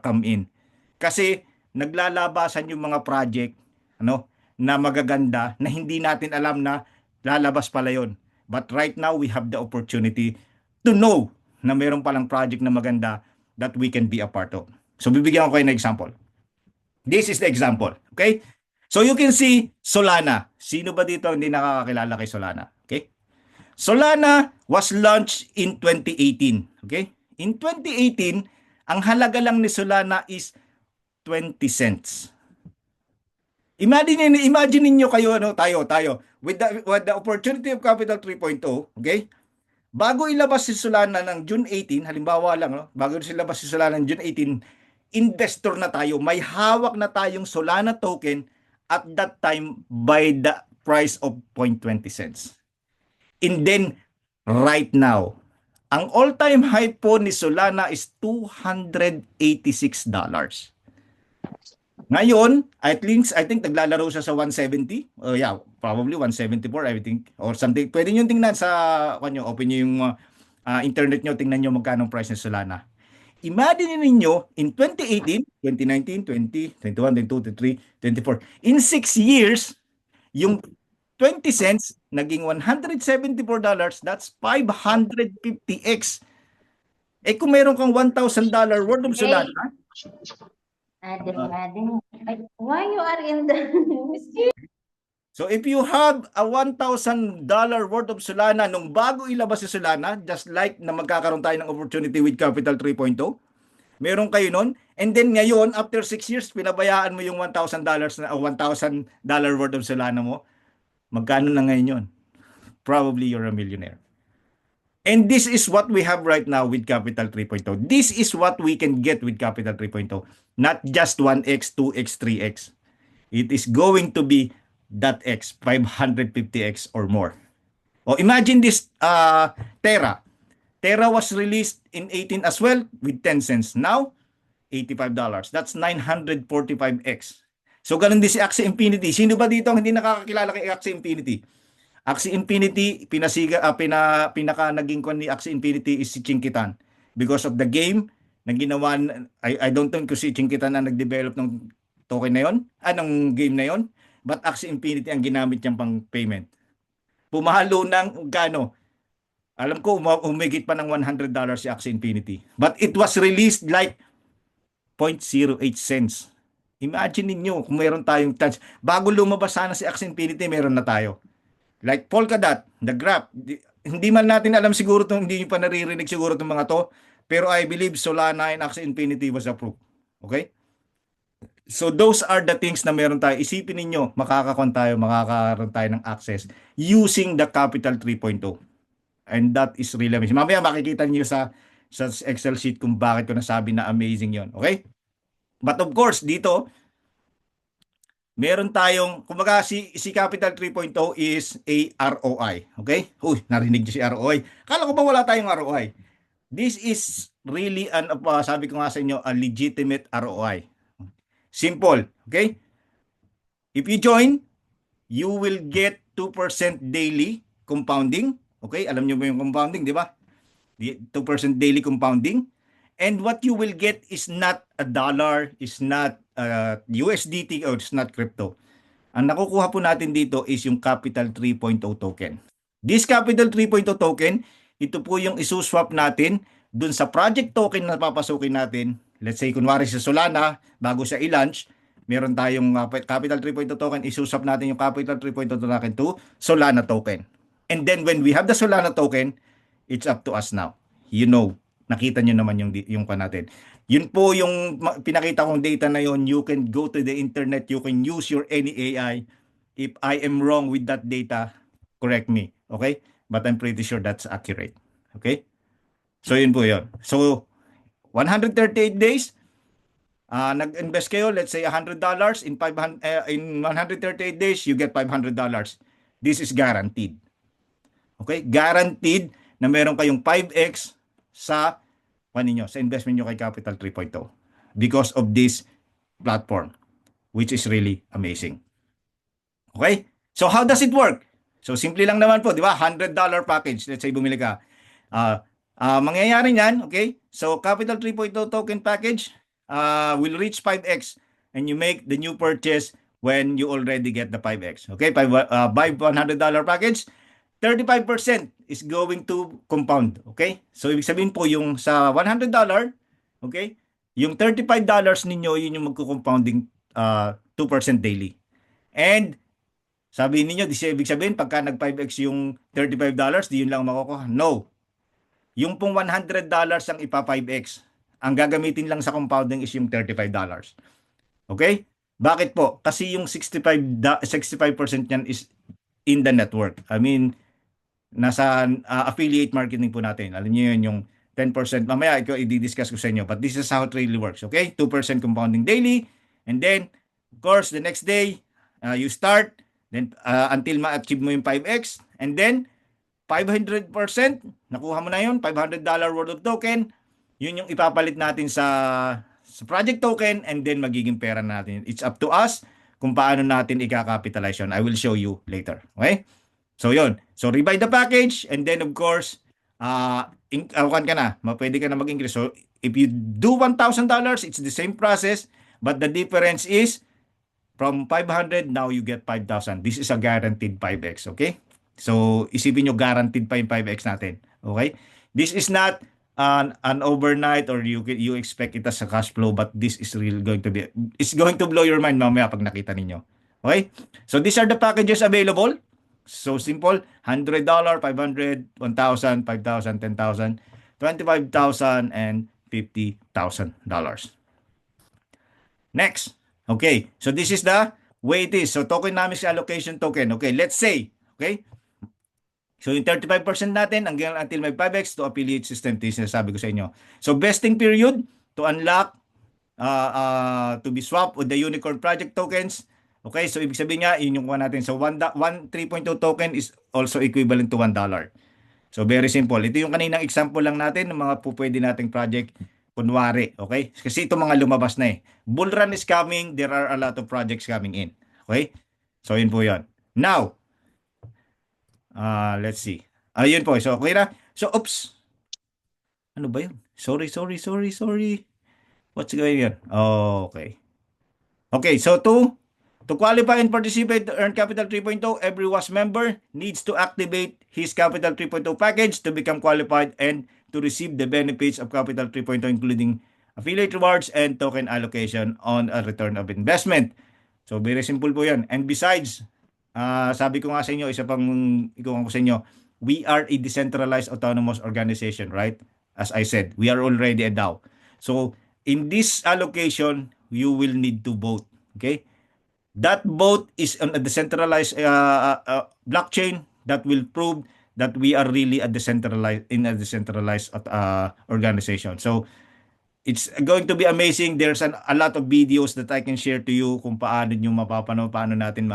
come in. Kasi naglalabasan yung mga project na magaganda na hindi natin alam na lalabas pala yon. But right now we have the opportunity to know na meron palang project na maganda that we can be a part of. So bibigyan ko kayo ng example. This is the example, okay? So you can see Solana. Sino ba dito hindi nakakakilala kay Solana? Okay? Solana was launched in 2018, okay? In 2018, ang halaga lang ni Solana is 20 cents. Imagine niyo kayo tayo with the opportunity of Capital 3.0, okay? Bago ilabas si Solana ng June 18, halimbawa lang, bago ilabas si Solana ng June 18, investor na tayo, may hawak na tayong Solana token at that time by the price of 0.20 cents. And then right now, ang all-time high po ni Solana is $286. Ngayon, I think naglalaro siya sa 170. Yeah, probably 174, I think, or something. Pwede niyo tingnan sa open niyo yung internet niyo, tingnan niyo magkano ang price ni Solana. Imagine niyo in 2018, 2019, 20, 21, 22, 23, 24. In 6 years, yung 20 cents naging $174, that's 550x. Kung meron kang $1,000 worth of Solana, why you are in the so if you have a $1,000 worth of Solana nung bago ilabas si Solana, just like na magkakaroon tayo ng opportunity with Capital 3.0, meron kayo nun, and then ngayon, after 6 years, pinabayaan mo yung $1,000 na $1,000 worth of Solana mo, magkano na ngayon yun? Probably you're a millionaire. And this is what we have right now with Capital 3.0. This is what we can get with Capital 3.0. Not just 1x, 2x, 3x. It is going to be that x, 550x or more. Imagine this Terra. Terra was released in 18 as well with 10 cents. Now, $85. That's 945x. So ganun din si Axie Infinity. Sino ba dito ang hindi nakakakilala kay Axie Infinity? Axie Infinity, pinaka naging kon ni Axie Infinity is si Chinkitan. Because of the game na ginawa, I don't think kung si Chinkitan na nag-develop ng token na yon, ng game na yon, but Axie Infinity ang ginamit niyang pang payment. Pumahalo ng gano? Alam ko, umigit pa ng $100 si Axie Infinity. But it was released like 0.08 cents. Imagine niyo kung meron tayong touch. Bago lumabas sana si Axie Infinity, meron na tayo. Like Polkadot, the Graph. Hindi man natin alam siguro hindi nyo pa naririnig siguro itong mga to. Pero I believe Solana and Axie Infinity was approved. Okay? So those are the things na meron tayo. Isipin niyo makakaroon tayo ng access using the Capital 3.0. And that is really amazing. Mamaya makikita niyo sa Excel sheet kung bakit ko nasabi na amazing yon. Okay? But of course, dito, meron tayong, kumbaga si Capital 3.0 is a ROI. Okay? Uy, narinig niyo si ROI. Kala ko ba wala tayong ROI? This is really sabi ko nga sa inyo, a legitimate ROI. Simple. Okay? If you join, you will get 2% daily compounding. Okay? Alam niyo ba yung compounding, di ba? 2% daily compounding. And what you will get is not a dollar, is not USDT, or it's not crypto. Ang nakukuha po natin dito is yung Capital 3.0 token. This Capital 3.0 token, ito po yung isuswap natin dun sa project token na papasukin natin. Let's say, kunwari sa Solana, bago siya i-launch, meron tayong Capital 3.0 token, isuswap natin yung Capital 3.0 token to Solana token. And then when we have the Solana token, it's up to us now. You know, nakita nyo naman yung pa natin. Yun po yung pinakita kong data na yun. You can go to the internet. You can use your any AI. If I am wrong with that data, correct me. Okay? But I'm pretty sure that's accurate. Okay? So yun po yun. So 138 days, nag-invest kayo, let's say $100 in 138 days, you get $500. This is guaranteed. Okay? Guaranteed na meron kayong 5x sa investment nyo kay Capital 3.0 because of this platform, which is really amazing. Okay? So how does it work? So simple lang naman po, di ba? $100 package. Let's say bumili ka. Mangyayari niyan, okay? So Capital 3.0 token package will reach 5x and you make the new purchase when you already get the 5x. Okay? Buy $100 package, 35% is going to compound. Okay? So ibig sabihin po yung sa $100, okay? Yung $35 ninyo, yun yung magko-compounding 2% daily. And sabi ninyo, di siya ibig sabihin, pagka nag-5x yung $35, di yun lang makukuha. No. Yung pong $100 ang ipa-5x. Ang gagamitin lang sa compounding is yung $35. Okay? Bakit po? Kasi yung 65% yan is in the network. I mean, nasa affiliate marketing po natin. Alam niyo yun, yung 10%. Mamaya, i-discuss ko sa inyo. But this is how it really works. Okay? 2% compounding daily. And then, of course, the next day, you start. Then, until ma-achieve mo yung 5x. And then, 500%, nakuha mo na yun, $500 worth of token. Yun yung ipapalit natin sa project token and then magiging pera natin. It's up to us kung paano natin i-capitalize yun. I will show you later. Okay? So, yun. So, rebuy the package and then, of course, pwede ka na mag-increase. So, if you do $1,000, it's the same process, but the difference is from 500, now you get 5,000. This is a guaranteed 5x, okay? So, isipin nyo, guaranteed pa yung 5x natin, okay? This is not an overnight or you expect it as a cash flow, but this is really going to be, it's going to blow your mind mamaya pag nakita ninyo. Okay? So, these are the packages available. So, simple. $100, $500, $1,000, $5,000, $10,000, $25,000, and $50,000. Next. Okay, so this is the way it is. So tokenomics allocation token. Okay, let's say, okay? So yung 35% natin until may 5x to affiliate system, this sinasabi ko sa inyo. So vesting period to unlock, to be swapped with the unicorn project tokens. Okay, so ibig sabihin niya, yun yung kuha natin. So 3.2 token is also equivalent to $1. So very simple. Ito yung kaninang example lang natin ng mga pwede nating project. Kunwari, okay? Kasi ito mga lumabas na eh. Bull run is coming, there are a lot of projects coming in. Okay? So, yun po yun. Now, let's see. Ayun po. So, okay na? So, oops. Ano ba yun? Sorry. What's going on? Okay. Okay, so to qualify and participate to Earn Capital 3.0, every WAS member needs to activate his Capital 3.0 package to become qualified and to receive the benefits of Capital 3.0, including affiliate rewards and token allocation on a return of investment. So, very simple po yan. And besides, sabi ko nga sa inyo, isa pang ikuha ko sa inyo, we are a decentralized autonomous organization, right? As I said, we are already a DAO. So, in this allocation, you will need to vote. Okay? That vote is on a decentralized blockchain that will prove that we are really a decentralized organization. So it's going to be amazing. There's a lot of videos that I can share to you kung paano nyo mapapanood, paano natin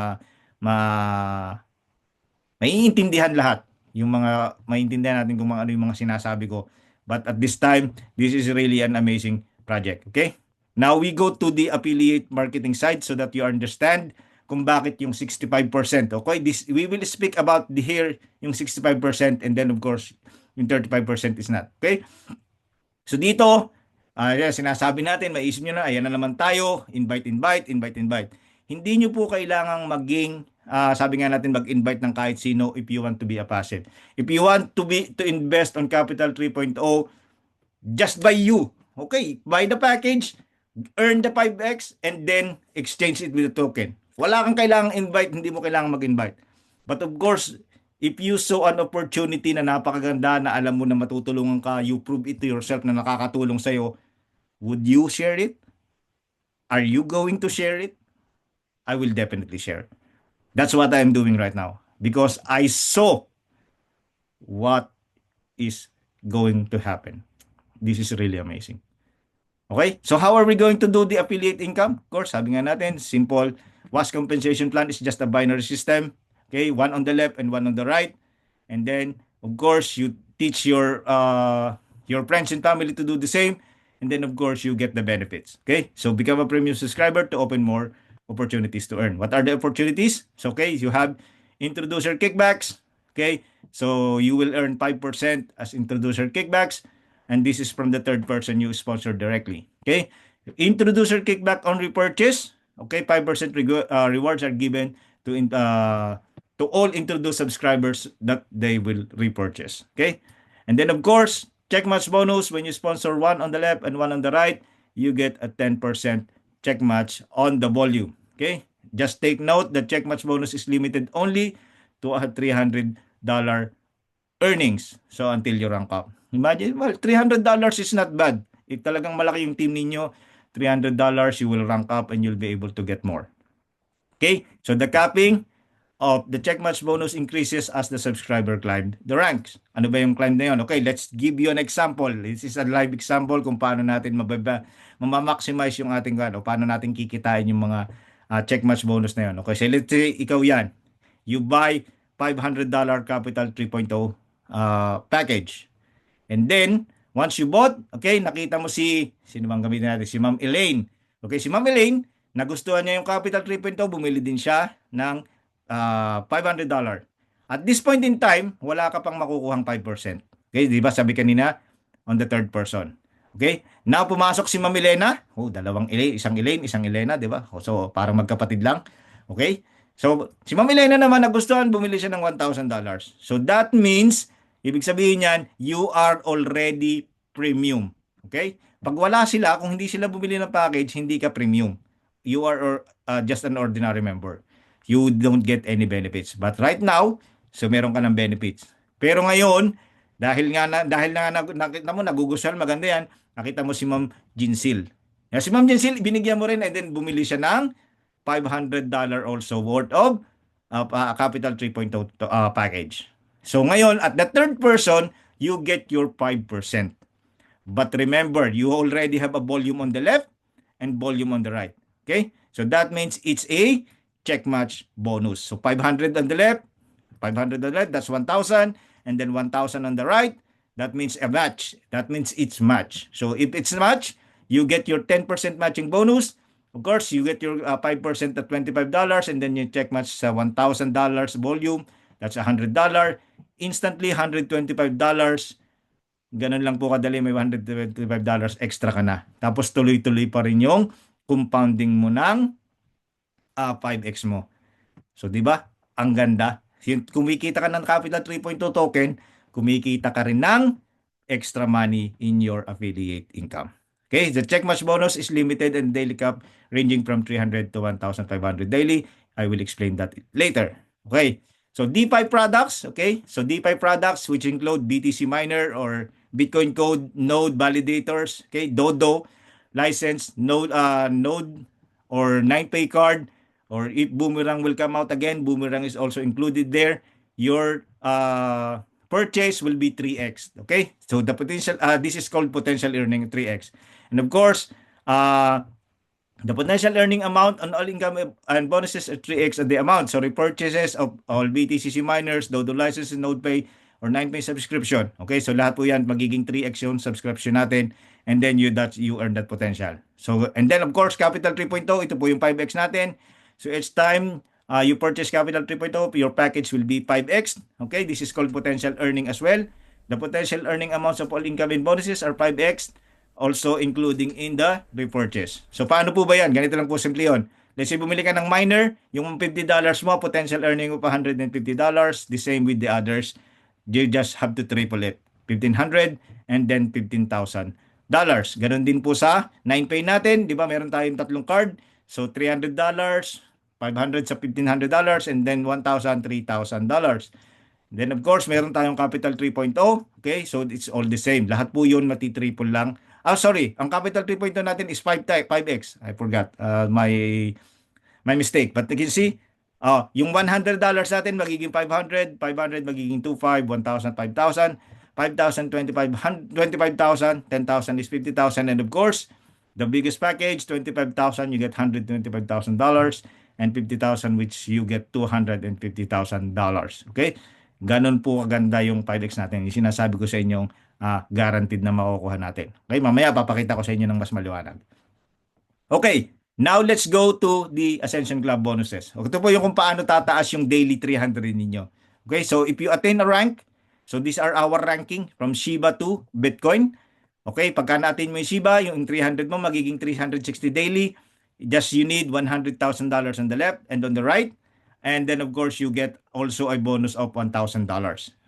maiintindihan lahat yung mga maiintindihan natin kung ano yung mga sinasabi ko. But at this time, this is really an amazing project. Okay? Now we go to the affiliate marketing side so that you understand kung bakit yung 65%. Okay? We will speak about here yung 65% and then of course yung 35% is not. Okay? So dito, sinasabi natin, maisip nyo na, ayan na naman tayo, invite. Hindi nyo po kailangang maging, sabi nga natin, mag-invite ng kahit sino if you want to be a passive. If you want to invest on Capital 3.0, just buy you. Okay? Buy the package, earn the 5x, and then exchange it with the token. Wala kang kailangang invite, hindi mo kailangang mag-invite. But of course, if you saw an opportunity na napakaganda na alam mo na matutulungan ka, you prove it to yourself na nakakatulong sa'yo, would you share it? Are you going to share it? I will definitely share. That's what I'm doing right now. Because I saw what is going to happen. This is really amazing. Okay? So how are we going to do the affiliate income? Of course, sabi nga natin, simple. WAS compensation plan is just a binary system. Okay? One on the left and one on the right. And then, of course, you teach your friends and family to do the same. and then of course you get the benefits. Okay, so become a premium subscriber to open more opportunities to earn. What are the opportunities? So okay, you have introducer kickbacks. Okay, so you will earn 5% as introducer kickbacks, and this is from the third person you sponsor directly. Okay, introducer kickback on repurchase. Okay, 5% rewards are given to all introduced subscribers that they will repurchase. Okay, and then of course, check match bonus. When you sponsor one on the left and one on the right, you get a 10% check match on the volume. Okay, just take note that check match bonus is limited only to a $300 earnings. So until you rank up. Imagine, well, $300 is not bad. If talagang malaki yung team ninyo, $300, you will rank up and you'll be able to get more. Okay, so the capping of the check match bonus increases as the subscriber climbed the ranks. Ano ba yung climb na yun? Okay, let's give you an example. This is a live example kung paano natin mamamaximize yung ating paano natin kikitain yung mga check match bonus na yun. Okay, so let's say ikaw yan. You buy $500 Capital 3.0 package. And then, once you bought, okay, nakita mo sino bang gamitin natin? Si Ma'am Elaine. Okay, si Ma'am Elaine, nagustuhan niya yung Capital 3.0, bumili din siya ng $500. At this point in time, wala ka pang makukuhang 5%. Okay, di ba sabi kanina, on the third person. Okay, now pumasok si Ma'am Elena. Dalawang Elaine, isang Elena, di ba? So, parang magkapatid lang. Okay, so si Ma'am Elena naman nagustuhan, bumili siya ng $1,000. So, that means, ibig sabihin niyan, you are already premium. Okay? Pag wala sila, kung hindi sila bumili ng package, hindi ka premium. You are just an ordinary member. You don't get any benefits. But right now, so meron ka ng benefits. Pero ngayon, dahil na nakita mo, nagugustuhan, maganda yan, nakita mo si Ma'am Jinsil. Si Ma'am Jinsil, binigyan mo rin and then bumili siya ng $500 also worth of Capital 3.0 package. So ngayon, at the third person, you get your 5%. But remember, you already have a volume on the left and volume on the right. Okay? So that means it's a check match bonus. So 500 on the left, that's 1,000. And then 1,000 on the right, that means a match. That means it's match. So if it's a match, you get your 10% matching bonus. Of course, you get your 5% at $25, and then you check match sa $1,000 volume. That's $100. Instantly, $125. Ganun lang po kadali, may $125 extra ka na. Tapos tuloy-tuloy pa rin yung compounding mo ng 5x mo. So, di ba? Ang ganda. Kumikita ka ng Capital 3.2 token, kumikita ka rin ng extra money in your affiliate income. Okay, the check match bonus is limited and daily cap ranging from 300 to 1,500 daily. I will explain that later. Okay, so DeFi products, okay? So DeFi products which include BTC miner or Bitcoin code node validators, okay? Dodo, license, node or 9pay card, or if Boomerang will come out again, Boomerang is also included there. Your purchase will be 3x. Okay, so the potential, this is called potential earning 3x. And of course, the potential earning amount on all income and bonuses are 3x of the amount. So repurchases of all BTCC miners, Dodo licenses, NodePay, or 9pay subscription. Okay, so lahat po yan magiging 3x yung subscription natin. And then you earn that potential. So, and then of course, Capital 3.0, ito po yung 5x natin. So each time you purchase Capital 3.0, your package will be 5x. Okay, this is called potential earning as well. The potential earning amounts of all income and bonuses are 5x, also including in the repurchase. So paano po ba yan? Ganito lang po simple yun. Let's say bumili ka ng miner, yung $50 mo, potential earning of $150. The same with the others. You just have to triple it. 1,500 and then $15,000. Ganon din po sa 9pay natin. Di ba meron tayong tatlong card. So $300, $500 sa $1,500, and then $1,000, $3,000. Then of course, meron tayong Capital 3.0. Okay, so it's all the same. Lahat po yun matitriple lang. Sorry, ang Capital 3.0 natin is 5x. I forgot. My mistake. But you can see, yung $100 natin magiging 500, 500 magiging 2,500, 1,000, 5,000, 5,000, 25,000, 10,000 is 50,000, and of course, the biggest package, 25,000, you get $125,000, and 50,000, which you get $250,000. Okay? Ganon po kaganda yung 5X natin. Yung sinasabi ko sa inyong guaranteed na makukuha natin. Okay, mamaya papakita ko sa inyo ng mas maliwanag. Okay, now let's go to the Ascension Club bonuses. Ito po yung kung paano tataas yung daily 300 ninyo. Okay, so if you attain a rank, so these are our ranking from Shiba to Bitcoin. Okay, pagka na-attain mo yung Shiba, yung 300 mo magiging 360 daily. Just you need $100,000 on the left and on the right. And then of course, you get also a bonus of $1,000.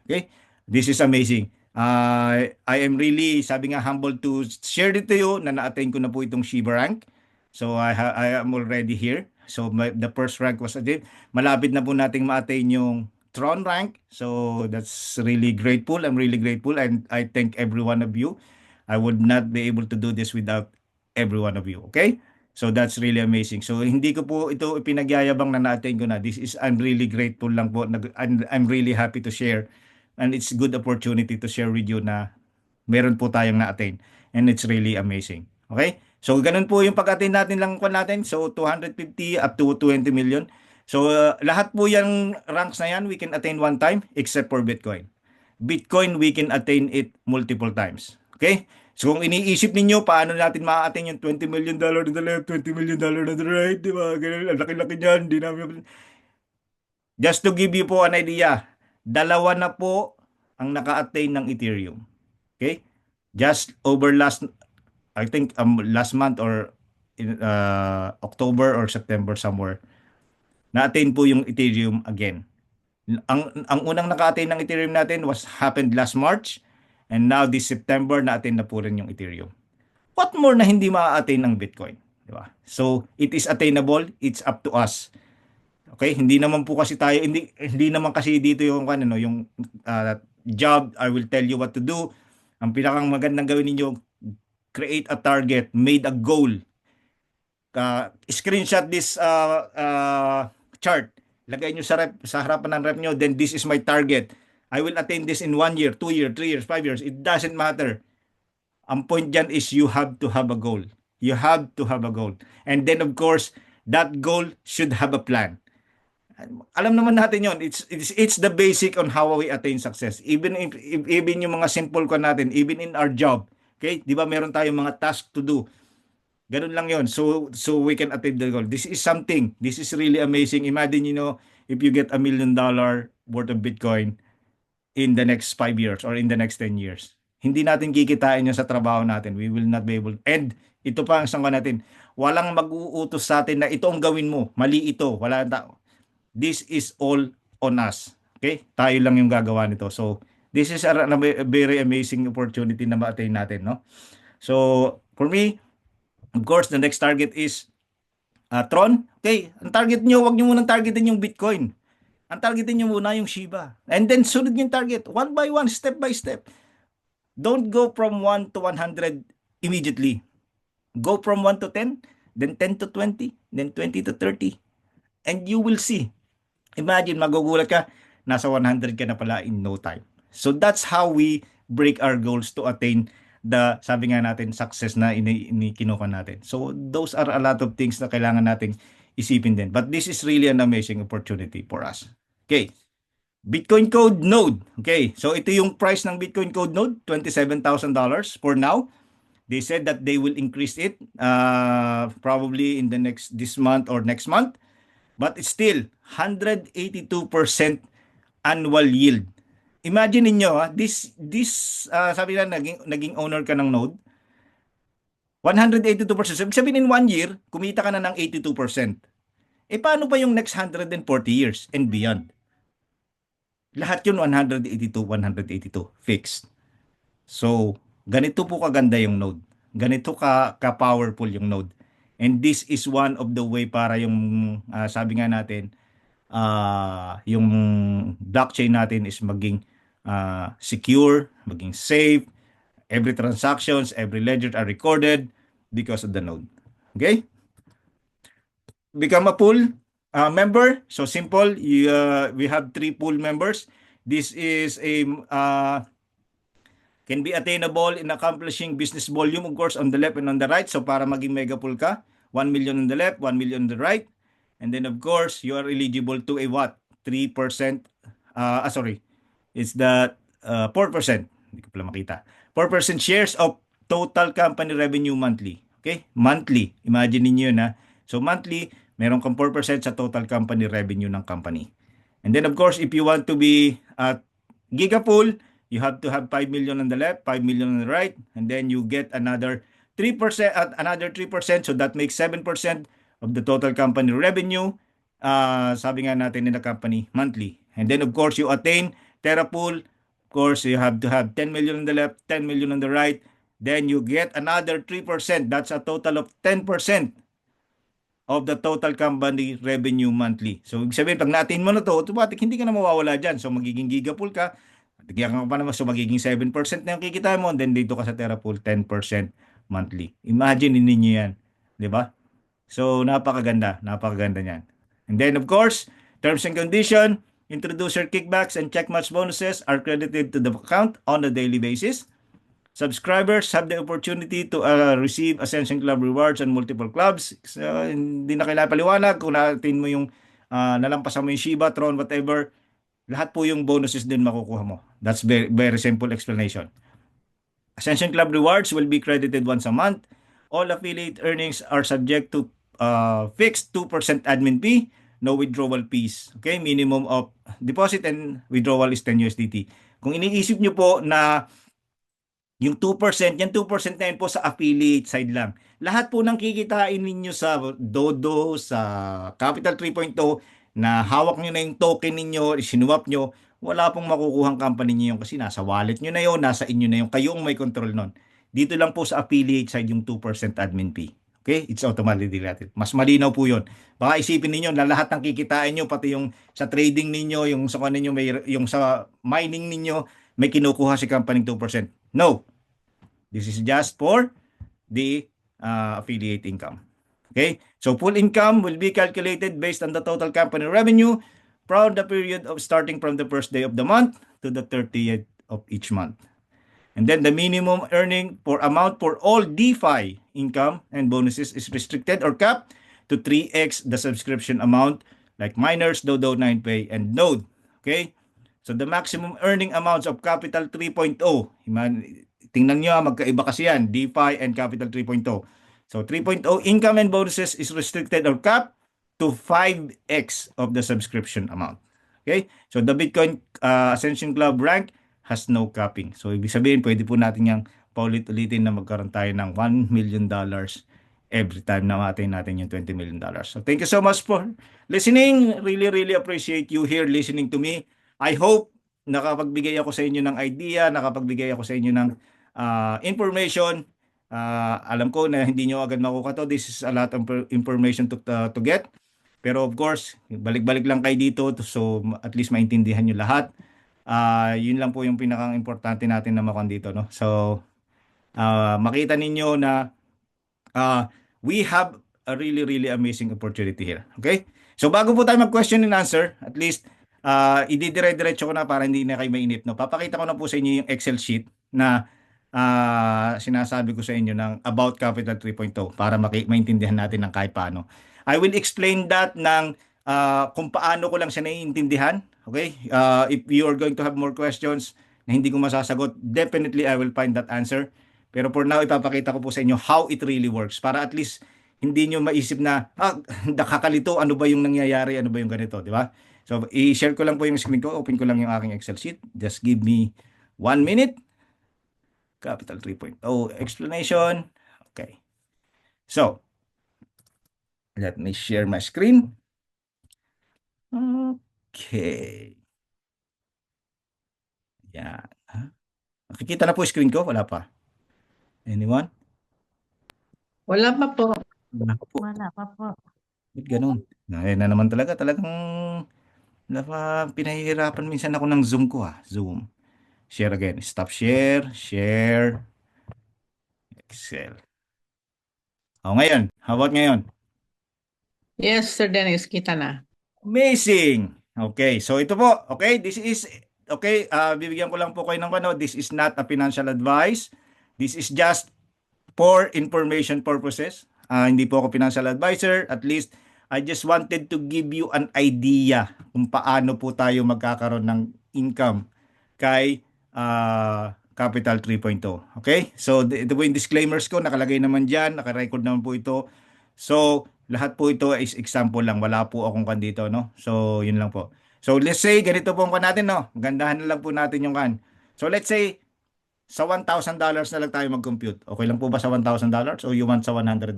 Okay, this is amazing. I am really, sabi nga, humbled to share it to you na na-attain ko na po itong Shiba rank. So I am already here. So the first rank was attained. Malapit na po nating ma-attain yung Tron rank. So that's really grateful. I'm really grateful and I thank every one of you. I would not be able to do this without every one of you. Okay? So that's really amazing. So hindi ko po ito pinagyayabang na na-attain ko na. I'm really grateful lang po. I'm really happy to share. And it's good opportunity to share with you na meron po tayong na-attain. And it's really amazing. Okay? So ganun po yung pag-attain natin lang po natin. So 250 up to 20 million. So lahat po yung ranks na yan we can attain one time except for Bitcoin. Bitcoin we can attain it multiple times. Okay? So kung iniisip ninyo paano natin ma-attain yung $20 million on the left, $20 million on the right, di ba? Ganun, ang laki-laki niyan, di namin. Just to give you po an idea, dalawa na po ang naka-attain ng Ethereum. Okay? Just over I think last month or in October or September somewhere, na-attain po yung Ethereum again. Ang unang naka-attain ng Ethereum natin happened last March, and now this September na-attain na po rin yung Ethereum. What more na hindi ma-attain ng Bitcoin, di ba? So it is attainable, it's up to us. Okay, hindi naman po kasi tayo, hindi naman kasi dito yung yung job, I will tell you what to do. Ang pinakang magandang gawin ninyo, create a target, made a goal. Screenshot this chart. Lagay nyo sa harapan ng rep nyo, then this is my target. I will attain this in 1 year, 2 years, 3 years, 5 years. It doesn't matter. Ang point dyan is you have to have a goal. You have to have a goal. And then of course, that goal should have a plan. Alam naman natin yon. It's the basic on how we attain success. Even yung mga simple ko natin, even in our job. Okay? Di ba meron tayong mga task to do? Ganun lang yon. So we can attain the goal. This is something. This is really amazing. Imagine, if you get $1 million worth of Bitcoin in the next 5 years or in the next 10 years. Hindi natin kikitain yun sa trabaho natin. We will not be able. And ito pa ang sangka natin. Walang mag-uutos sa atin na ito ang gawin mo. Mali ito. Wala tao. This is all on us. Okay? Tayo lang yung gagawa nito. So, this is a very amazing opportunity na ma-attain natin, no? So, for me, of course, the next target is Tron. Okay, ang target nyo, wag nyo munang targetin yung Bitcoin. Ang targetin nyo muna yung Shiba. And then, sunod yung target. One by one, step by step. Don't go from 1 to 100 immediately. Go from 1 to 10, then 10 to 20, then 20 to 30. And you will see. Imagine, magugulat ka, nasa 100 ka na pala in no time. So that's how we break our goals to attain the, sabi nga natin, success na kinuha natin. So those are a lot of things na kailangan nating isipin din. But this is really an amazing opportunity for us. Okay. Bitcoin Code Node. Okay. So ito yung price ng Bitcoin Code Node, $27,000 for now. They said that they will increase it probably in this month or next month. But it's still 182% annual yield. Imagine niyo, this sabi na naging owner ka ng node, 182%. Sabihin in 1 year, kumita ka na ng 82%. Paano pa yung next 140 years and beyond? Lahat yun 182 fixed. So, ganito po kaganda yung node. Ganito ka-powerful yung node. And this is one of the way para yung sabi nga natin yung blockchain natin is maging secure, maging safe. Every transactions, every ledger are recorded because of the node. Okay? Become a pool member. So simple. We have 3 pool members. This is can be attainable in accomplishing business volume, of course, on the left and on the right. So para maging mega pool ka, 1 million on the left, 1 million on the right. And then, of course, you are eligible to a what? 3%, is that 4%. Hindi ko pala makita. 4% shares of total company revenue monthly. Okay? Monthly. Imagine ninyo na. So monthly, meron kang 4% sa total company revenue ng company. And then of course, if you want to be at Gigapool, you have to have 5 million on the left, 5 million on the right, and then you get another 3% at another 3%, so that makes 7% of the total company revenue. Sabi nga natin in the company monthly. And then of course, you attain TerraPool. Of course, you have to have 10 million on the left, 10 million on the right. Then you get another 3%. That's a total of 10% of the total company revenue monthly. So, ibig sabihin, pag na-attain mo na to, automatic, hindi ka na mawawala dyan. So, magiging Gigapool ka, tigyan ka pa naman, so magiging 7% na yung kikita mo, then dito ka sa TerraPool, 10% monthly. Imagine ninyo yan. Di ba? So, napakaganda niyan. And then, of course, terms and condition, introducer kickbacks and check match bonuses are credited to the account on a daily basis. Subscribers have the opportunity to receive Ascension Club rewards on multiple clubs. So, hindi na kailangan paliwanag. Kung natin mo yung nalampasan mo yung Shiba, Tron, whatever, lahat po yung bonuses din makukuha mo. That's very, very simple explanation. Ascension Club rewards will be credited once a month. All affiliate earnings are subject to fixed 2% admin fee, no withdrawal fees. Okay, minimum of deposit and withdrawal is 10 USDT. Kung iniisip nyo po na yung 2%, yan 2% na yun po sa affiliate side lang. Lahat po ng kikitain ninyo sa Dodo, sa Capital 3.0, na hawak nyo na yung token ninyo, sinuwap nyo, wala pong makukuhang company nyo yun kasi nasa wallet nyo na yun, nasa inyo na yun, kayo ang may control nun. Dito lang po sa affiliate side yung 2% admin fee. Okay? It's automatically related. Mas malinaw po yun. Baka isipin ninyo na lahat ng kikitain nyo, pati yung sa trading ninyo, yung sa ninyo, yung sa mining ninyo, may kinukuha si company 2%. No. This is just for the affiliate income. Okay? So full income will be calculated based on the total company revenue from the period of starting from the first day of the month to the 30th of each month. And then the minimum earning for amount for all DeFi income and bonuses is restricted or capped to 3x the subscription amount like miners, Dodo, 9Pay, and Node. Okay? So the maximum earning amounts of Capital 3.0, tingnan nyo, magkaiba kasi yan, DeFi and Capital 3.0. So 3.0 income and bonuses is restricted or capped to 5x of the subscription amount. Okay? So the Bitcoin Ascension Club rank has no capping. So ibig sabihin, pwede po natin yung paulit-ulitin na magkaroon tayo ng $1 million every time na ma-attain natin yung $20 million. So thank you so much for listening. Really, really appreciate you here listening to me. I hope nakapagbigay ako sa inyo ng idea, nakapagbigay ako sa inyo ng information. Alam ko na hindi nyo agad makuha to. This is a lot of information to get. Pero of course, balik-balik lang kayo dito so at least maintindihan nyo lahat. Yun lang po yung pinakang importante natin na makuha dito. No? So, makita ninyo na we have a really, really amazing opportunity here. Okay? So, bago po tayo mag-question and answer, at least, ididire-diretso ko na para hindi na kayo mainip. No? Papakita ko na po sa inyo yung Excel sheet na sinasabi ko sa inyo ng about Capital 3.0 para maintindihan natin ng kahit paano. I will explain that ng kung paano ko lang siya naiintindihan. Okay? If you are going to have more questions na hindi ko masasagot, definitely I will find that answer. Pero for now, ipapakita ko po sa inyo how it really works para at least hindi nyo maisip na, nakakalito, ano ba yung nangyayari, ano ba yung ganito, di ba? So, i-share ko lang po yung screen ko. Open ko lang yung aking Excel sheet. Just give me 1 minute. Capital 3.0 explanation. Okay. So, let me share my screen. Okay. Yan. Nakikita na po yung screen ko? Wala pa. Anyone? Wala pa po. Wala pa po. Wala pa po. Ba't ganun? Ngayon na naman talagang pinahihirapan minsan ako ng Zoom ko Zoom. Share again. Stop share. Share. Excel. Ngayon. How about ngayon? Yes, Sir Dennis, kita na. Amazing! Okay, so ito po. Okay, this is, okay, bibigyan ko lang po kayo ng this is not a financial advice. This is just for information purposes. Hindi po ako financial advisor. At least, I just wanted to give you an idea kung paano po tayo magkakaroon ng income kay Capital 3.0. Okay? So, ito po yung disclaimers ko. Nakalagay naman dyan. Nakarecord naman po ito. So, lahat po ito is example lang. Wala po akong kan dito, no? So, yun lang po. So, let's say, ganito po ang kan natin, no? Gandahan na lang po natin yung kan. So, let's say, sa $1,000 na lang tayo mag-compute. Okay lang po ba sa $1,000 o you want sa $100?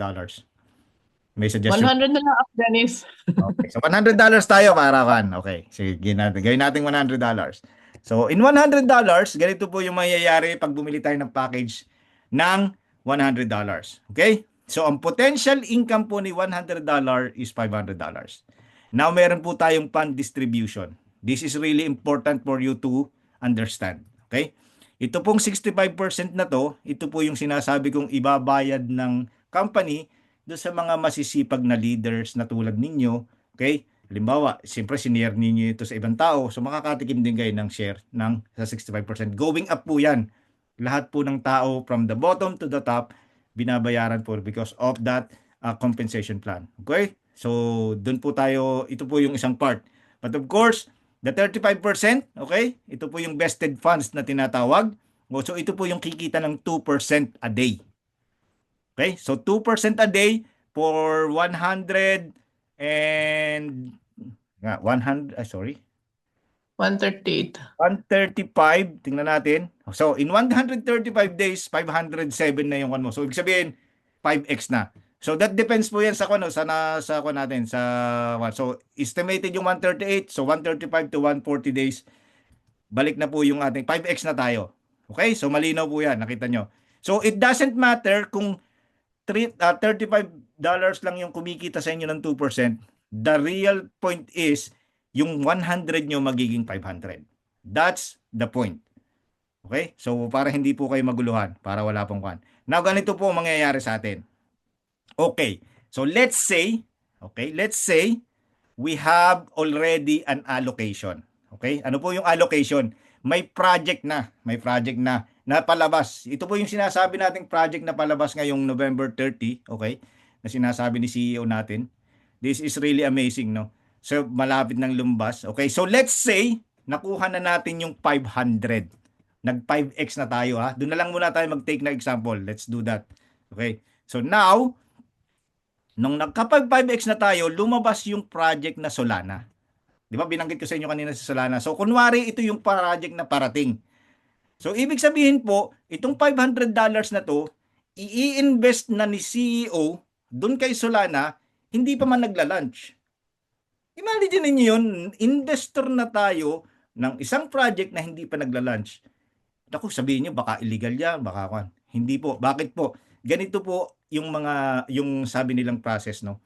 May suggestion? 100 na lang ako, Dennis. Okay. So $100 tayo para kan. Okay. Sige natin. Gawin natin $100. So in $100, ganito po yung mangyayari pag bumili tayo ng package ng $100. Okay? So ang potential income po ni $100 is $500. Now meron po tayong fund distribution. This is really important for you to understand. Okay? Ito pong 65% na to, ito po yung sinasabi kong ibabayad ng company doon sa mga masisipag na leaders na tulad ninyo. Okay? Halimbawa, siyempre senior ninyo ito sa ibang tao, so makakatikim din kayo ng share ng sa 65%. Going up po yan. Lahat po ng tao from the bottom to the top, binabayaran po because of that compensation plan. Okay? So, doon po tayo, ito po yung isang part. But of course, the 35%, okay? Ito po yung vested funds na tinatawag. So, ito po yung kikita ng 2% a day. Okay? So, 2% a day for 100 and 138. 135. Tingnan natin. So, in 135 days, 507 na yung one mo. So, ibig sabihin, 5x na. So, that depends po yan sa natin. So, estimated yung 138. So, 135 to 140 days. Balik na po yung ating 5x na tayo. Okay? So, malinaw po yan. Nakita nyo. So, it doesn't matter kung $35 lang yung kumikita sa inyo ng 2%. The real point is, yung 100 nyo magiging 500. That's the point. Okay? So, para hindi po kayo maguluhan, para wala pong kwan. Now, ganito po ang mangyayari sa atin. Okay. So, let's say we have already an allocation. Okay? Ano po yung allocation? May project na palabas. Ito po yung sinasabi nating project na palabas ngayong November 30, okay? Na sinasabi ni CEO natin. This is really amazing, no? So, malapit ng lumbas. Okay, so let's say, nakuha na natin yung 500. Nag-5x na tayo, ha? Doon na lang muna tayo mag-take na example. Let's do that. Okay, so now, nung nagkapag-5x na tayo, lumabas yung project na Solana. Di ba, binanggit ko sa inyo kanina sa Solana. So, kunwari, ito yung project na parating. So, ibig sabihin po, itong $500 na to, i-invest na ni CEO doon kay Solana, hindi pa man nagla-launch. Imagine niyo yun, investor na tayo ng isang project na hindi pa nagla-launch. Naku, sabihin niyo baka illegal yan, baka kwan. Hindi po. Bakit po? Ganito po yung sabi nilang process, no?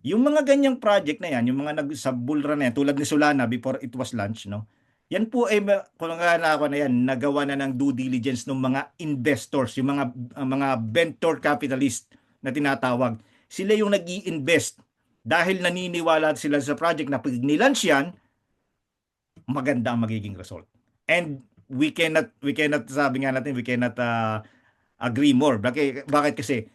Yung mga ganyang project na yan, yung mga sa bull run na yan, tulad ni Solana before it was launched, no? Yan po ay nagawa na ng due diligence ng mga investors, yung mga venture capitalist na tinatawag. Sila yung nag-i-invest dahil naniniwala sila sa project na pag nilaunch yan, maganda ang magiging result. And we cannot sabi nga natin, we cannot agree more. Bakit kasi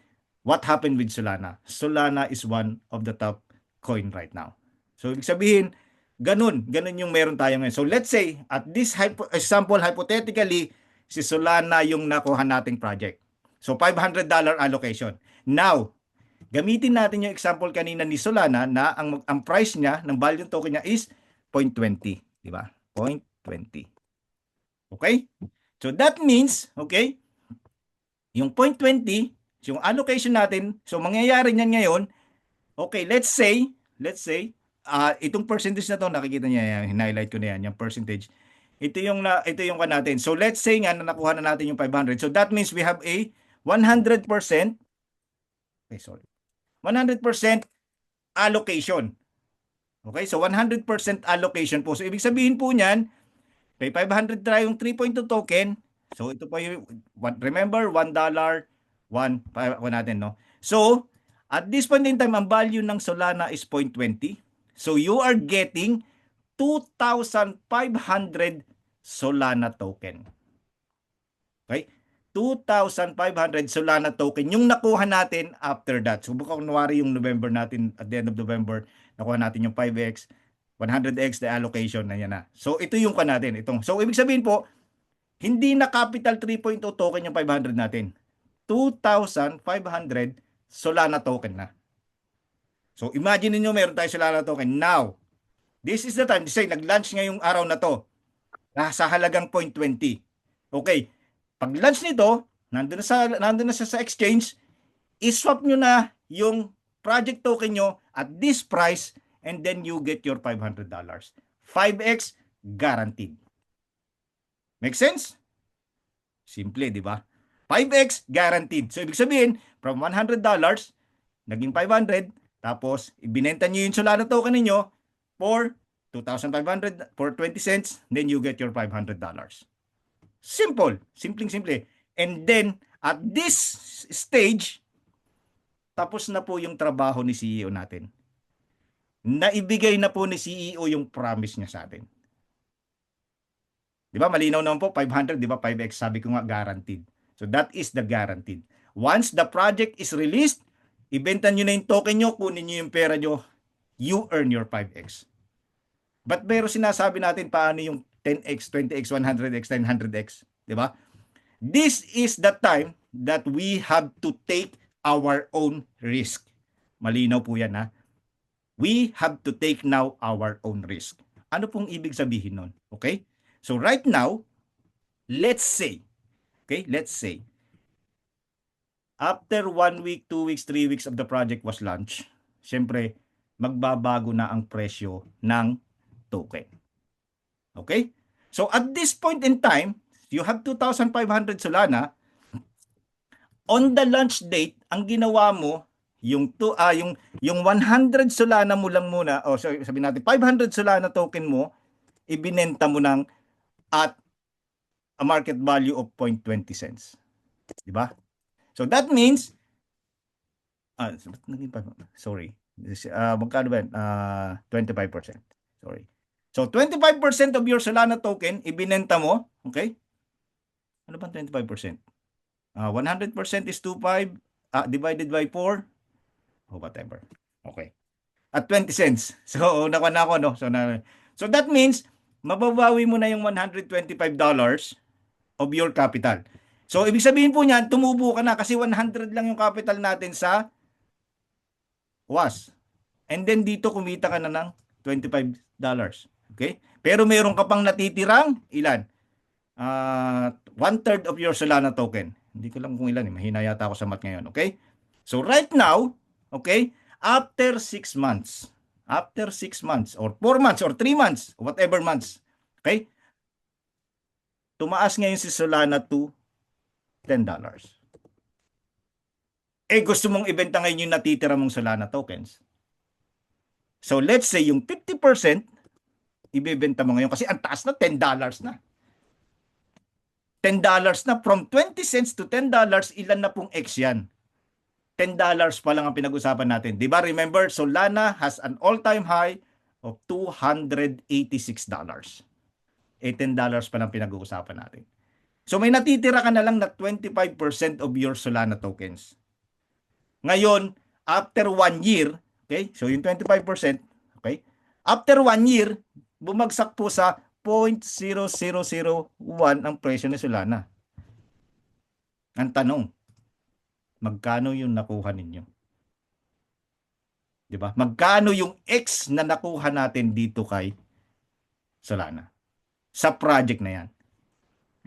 what happened with Solana? Solana is one of the top coin right now. So ibig sabihin, ganun yung meron tayo ngayon. So let's say at this example, hypothetically, si Solana yung nakuha nating project. So $500 allocation. Now, gamitin natin yung example kanina ni Solana na ang price niya ng value token niya is 0.20, di ba? 0.20. Okay? So that means, okay, yung 0.20, yung allocation natin, so mangyayari niyan ngayon, okay, let's say, itong percentage na to, nakikita niya yan, highlight ko na yan, yung percentage. Ito yung natin. So let's say nga na nakuha na natin yung 500. So that means we have a 100%, 100% allocation. Okay, so 100% allocation po. So ibig sabihin po niyan, may 500 tayo yung 3.2 token. So ito pa yung, remember, $1, 1 natin, no? So, at this point in time, ang value ng Solana is 0.20. So you are getting 2,500 Solana token. Okay? 2,500 Solana token yung nakuha natin after that. So, kunwari yung November natin, at the end of November, nakuha natin yung 5x. 100x the allocation na yan na. So ito yung natin, itong. So ibig sabihin po, hindi na Capital 3.0 token yung 500 natin. 2,500 Solana token na. So imagine niyo meron tayo Solana token. Now, this is the time, say nag-launch ngayong araw na to. Sa halagang 0.20. Okay. Pag launch nito, nandun na sa exchange, i-swap nyo na yung project token nyo at this price and then you get your $500. 5x guaranteed. Make sense? Simple, di ba? 5x guaranteed. So, ibig sabihin, from $100, naging 500, tapos, ibinenta nyo yung Solana token ninyo for 2,500 for 20 cents, then you get your $500. Simple. Simple. And then, at this stage, tapos na po yung trabaho ni CEO natin. Naibigay na po ni CEO yung promise niya sa atin. Di ba? Malinaw naman po, 500, di ba? 5x, sabi ko nga, guaranteed. So, that is the guaranteed. Once the project is released, ibenta nyo na yung token nyo, kunin nyo yung pera nyo, you earn your 5x. But pero sinasabi natin paano yung 10x, 20x, 100x, 900x, di ba? This is the time that we have to take our own risk. Malinaw po yan, ha? We have to take now our own risk. Ano pong ibig sabihin nun? Okay? So right now, let's say, after 1 week, 2 weeks, 3 weeks of the project was launched, syempre, magbabago na ang presyo ng token. Okay? So at this point in time, you have 2,500 Solana. On the launch date, ang ginawa mo, yung 100 Solana mo lang muna, o sabihin natin 500 Solana token mo, ibinenta mo ng at a market value of 0.20 cents. Di ba? So that means, sorry, magkano ba yan? 25%. Sorry. So 25% of your Solana token, ibinenta mo, okay? Ano ba 25%? 100% is 2.5 divided by 4, or whatever. Okay. At 20 cents. So, nakuha na ako, no? So that means, mababawi mo na yung $125 of your capital. So, ibig sabihin po niyan, tumubo ka na kasi 100 lang yung capital natin sa WAS. And then dito, kumita ka na ng $25. Okay? Pero meron ka pang natitirang, ilan? 1/3 of your Solana token. Hindi ko lang kung ilan, mahina yata ako sa math ngayon. Okay? So, right now, okay, after 6 months, or 4 months, or 3 months, whatever months, okay, tumaas ngayon si Solana to $10. Eh, gusto mong ibenta ngayon yung natitira mong Solana tokens. So, let's say yung 50%, ibebenta mo ngayon kasi ang taas na, $10 na. $10 na, from 20 cents to $10, ilan na pong X yan? $10 pa lang ang pinag-usapan natin. Di ba? Remember, Solana has an all-time high of $286. $18 pa lang pinag-uusapan natin. So may natitira ka na lang na 25% of your Solana tokens. Ngayon, after 1 year, okay, so yung 25%, okay, after 1 year, bumagsak po sa 0.0001 ang presyo ni Solana. Ang tanong, magkano yung nakuha ninyo? Diba? Magkano yung X na nakuha natin dito kay Solana? Sa project na yan.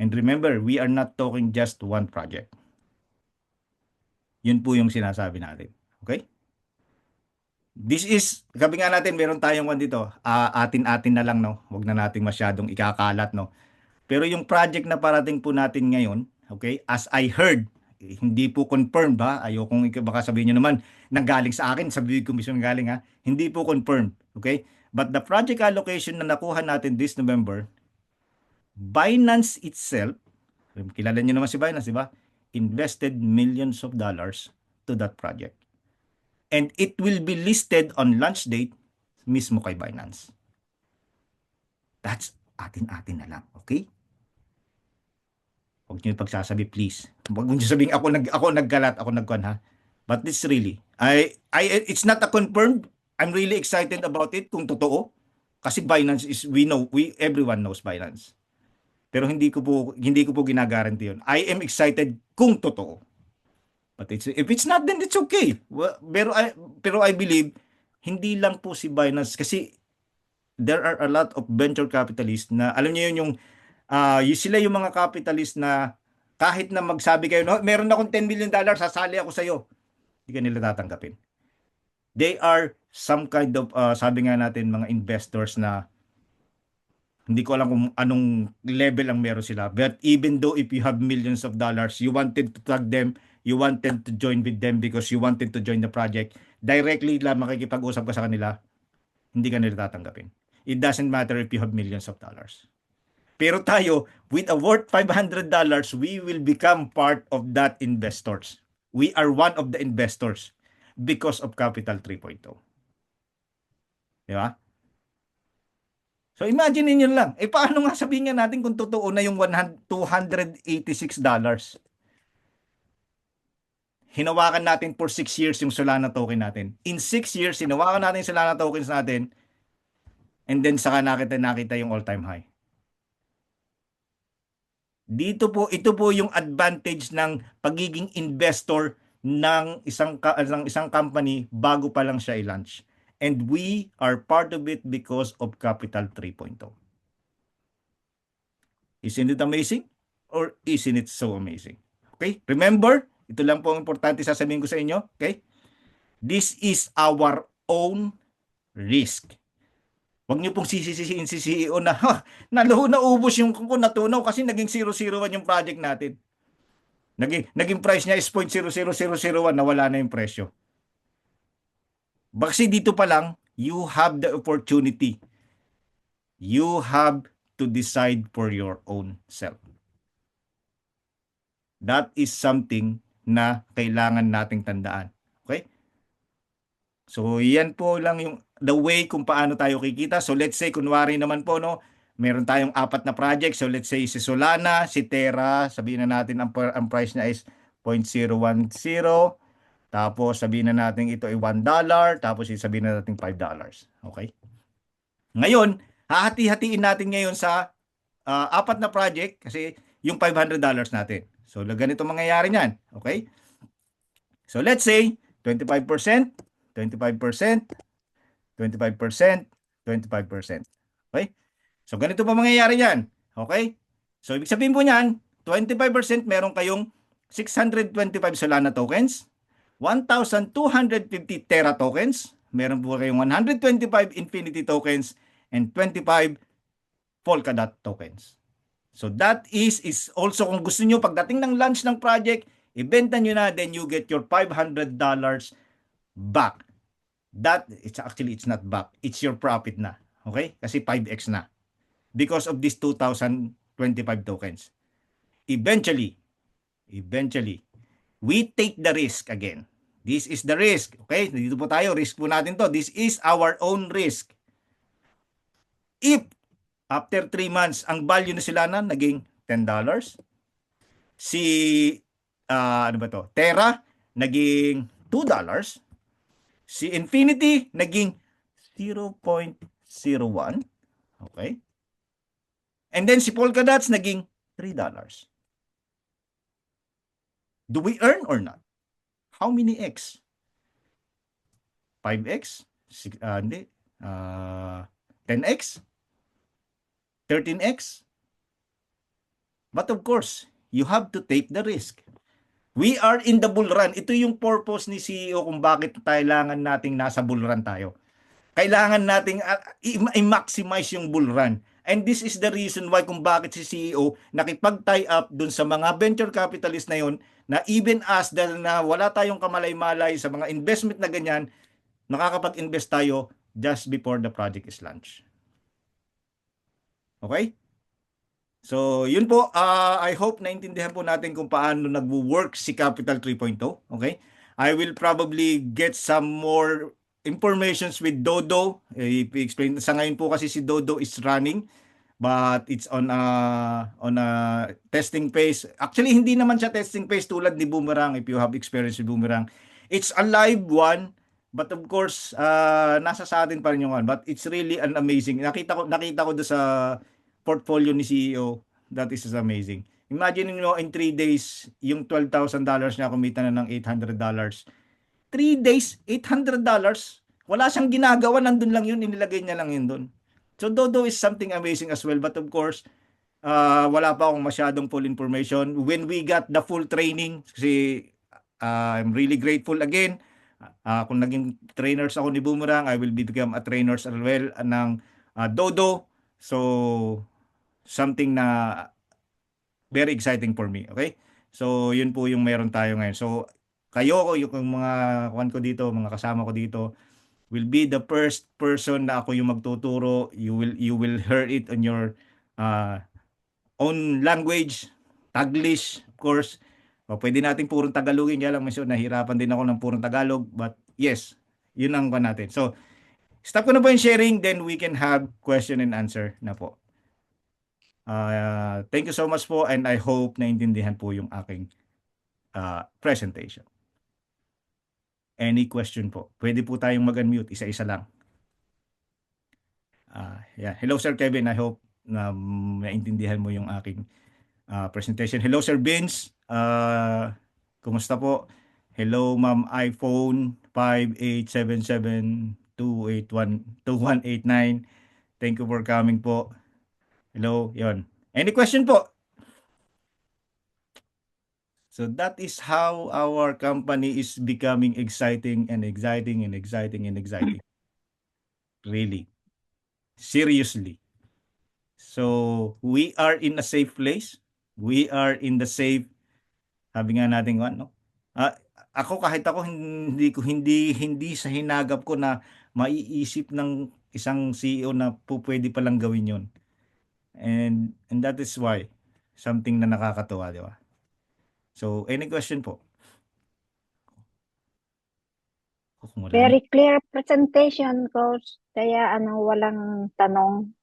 And remember, we are not talking just one project. Yun po yung sinasabi natin. Okay? This is, sabi nga natin, meron tayong one dito, atin-atin na lang, no? Huwag na nating masyadong ikakalat, no? Pero yung project na parating po natin ngayon, okay, as I heard, hindi po confirmed, ha? Ayokong baka sabihin nyo naman, nanggaling sa akin, sabihin ko mismo nanggaling, ha? Hindi po confirmed, okay? But the project allocation na nakuha natin this November, Binance itself, kilala nyo naman si Binance, di ba? Invested millions of dollars to that project. And it will be listed on launch date mismo kay Binance. That's atin-atin na lang, okay? Huwag niyo pagsasabi, please. Huwag niyo sabihin ako naggalat, ako nagkuhan, ha? But this really, it's not a confirmed. I'm really excited about it kung totoo. Kasi Binance is, everyone knows Binance. Pero hindi ko po ginagaranti yun. I am excited kung totoo. But if it's not, then it's okay. Pero I believe, hindi lang po si Binance, kasi there are a lot of venture capitalists na, alam niyo yun, sila yung mga capitalist na kahit na magsabi kayo, no, meron akong $10 million, sasali ako sa'yo. Hindi ka nila tatanggapin. They are some kind of, sabi nga natin, mga investors na hindi ko alam kung anong level ang meron sila. But even though if you have millions of dollars, you wanted to tag them, you wanted to join with them because you wanted to join the project, directly lang makikipag-usap ka sa kanila, hindi ka nila tatanggapin. It doesn't matter if you have millions of dollars. Pero tayo, with a worth $500, we will become part of that investors. We are one of the investors because of Capital 3.0. Di ba? So imagine niyo lang, paano nga sabihin nga natin kung totoo na yung $286? Hinawakan natin for 6 years yung Solana token natin. In 6 years, hinawakan natin yung Solana tokens natin, and then saka nakita yung all-time high. Ito po yung advantage ng pagiging investor ng isang company bago pa lang siya i-launch. And we are part of it because of Capital 3.0. Isn't it amazing? Or isn't it so amazing? Okay? Remember, ito lang po ang importante sasabihin ko sa inyo. Okay? This is our own risk. Huwag niyo pong sisisiin si CEO na, naubos yung kung natunaw kasi naging 001 yung project natin. Naging price niya is 0.00001, nawala na yung presyo. Kasi dito pa lang, you have the opportunity. You have to decide for your own self. That is something na kailangan nating tandaan. Okay? So, yan po lang yung the way kung paano tayo kikita. So, let's say, kunwari naman po, no, meron tayong 4 na project. So, let's say, si Solana, si Terra, sabihin na natin ang price niya is 0.010. Tapos, sabihin na natin ito ay $1. Tapos, sabihin na natin $5. Okay? Ngayon, hahati-hatiin natin ngayon sa 4 na project kasi yung $500 natin. So, ganito mangyayari niyan. Okay? So, let's say, 25%, 25%, 25%, 25%. Okay? So, ganito pa mangyayari niyan. Okay? So, ibig sabihin po niyan, 25% meron kayong 625 Solana tokens, 1,250 Terra tokens, meron po kayong 125 Infinity tokens, and 25 Polkadot tokens. So that is also kung gusto nyo pagdating ng launch ng project, ibenta nyo na, then you get your $500 back. It's not back. It's your profit na. Okay? Kasi 5x na. Because of these 2,025 tokens. Eventually, we take the risk again. This is the risk. Okay? Dito po tayo. Risk po natin to. This is our own risk. If after 3 months, ang value na sila na naging $10. Si, Terra, naging $2. Si Infinity, naging 0.01. Okay? And then si Polkadots, naging $3. Do we earn or not? How many X? 5X? 10X? 13X? But of course, you have to take the risk. We are in the bull run. Ito yung purpose ni CEO kung bakit kailangan nating nasa bull run tayo. Kailangan nating i-maximize yung bull run. And this is the reason why kung bakit si CEO nakipag-tie up dun sa mga venture capitalist na yon, na even us dahil na wala tayong kamalay-malay sa mga investment na ganyan, nakakapag-invest tayo just before the project is launched. Okay? So, yun po. I hope naintindihan po natin kung paano nagwo-work si Capital 3.0. Okay? I will probably get some more informations with Dodo. I-explain. Sa ngayon po kasi si Dodo is running, but it's on a testing phase. Actually, hindi naman siya testing phase tulad ni Boomerang. If you have experience with Boomerang, it's a live one But of course, nasa sa atin pa rin yung but it's really an amazing. Nakita ko doon sa portfolio ni CEO. That is amazing. Imagine nyo in 3 days, yung $12,000 niya kumita na ng $800. 3 days, $800. Wala siyang ginagawa, nandun lang yun, inilagay niya lang yun doon. So Dodo is something amazing as well. But of course, wala pa akong masyadong full information. When we got the full training, kasi I'm really grateful again. Kung naging trainers ako ni Boomerang, I will become a trainers as well ng Dodo. So, something na very exciting for me. Okay? So, yun po yung meron tayo ngayon. So, kayo, yung mga ko dito, mga kasama ko dito, will be the first person na ako yung magtuturo. You will hear it on your own language, Taglish, of course. O, pwede natin purong Tagalogin, kaya lang medyo nahirapan din ako ng purong Tagalog, but yes, yun ang pa natin. So, stop ko na po yung sharing, then we can have question and answer na po. Thank you so much po, and I hope naintindihan po yung aking presentation. Any question po? Pwede po tayong mag-unmute, isa-isa lang. Yeah. Hello, Sir Kevin. I hope na naintindihan mo yung aking presentation. Hello, Sir Vince. Kumusta po? Hello, Ma'am iPhone 5877-281-2189. Thank you for coming po. Hello, yon. Any question po? So that is how our company is becoming exciting and exciting and exciting and exciting. Really. Seriously. So we are in a safe place. We are in the safe, sabi nga natin ano. Ako kahit ako hindi sa hinagap ko na maiisip ng isang CEO na pwede palang gawin 'yon. And that is why something na nakakatuwa, di ba? So, any question po? Very clear presentation, Coach. Kaya walang tanong.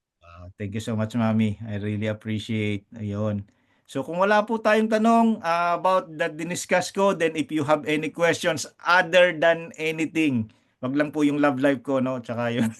Thank you so much, Mami. I really appreciate. Ayun. So, kung wala po tayong tanong about that diniscuss ko, then if you have any questions other than anything, wag lang po yung love life ko, no? Tsaka yun.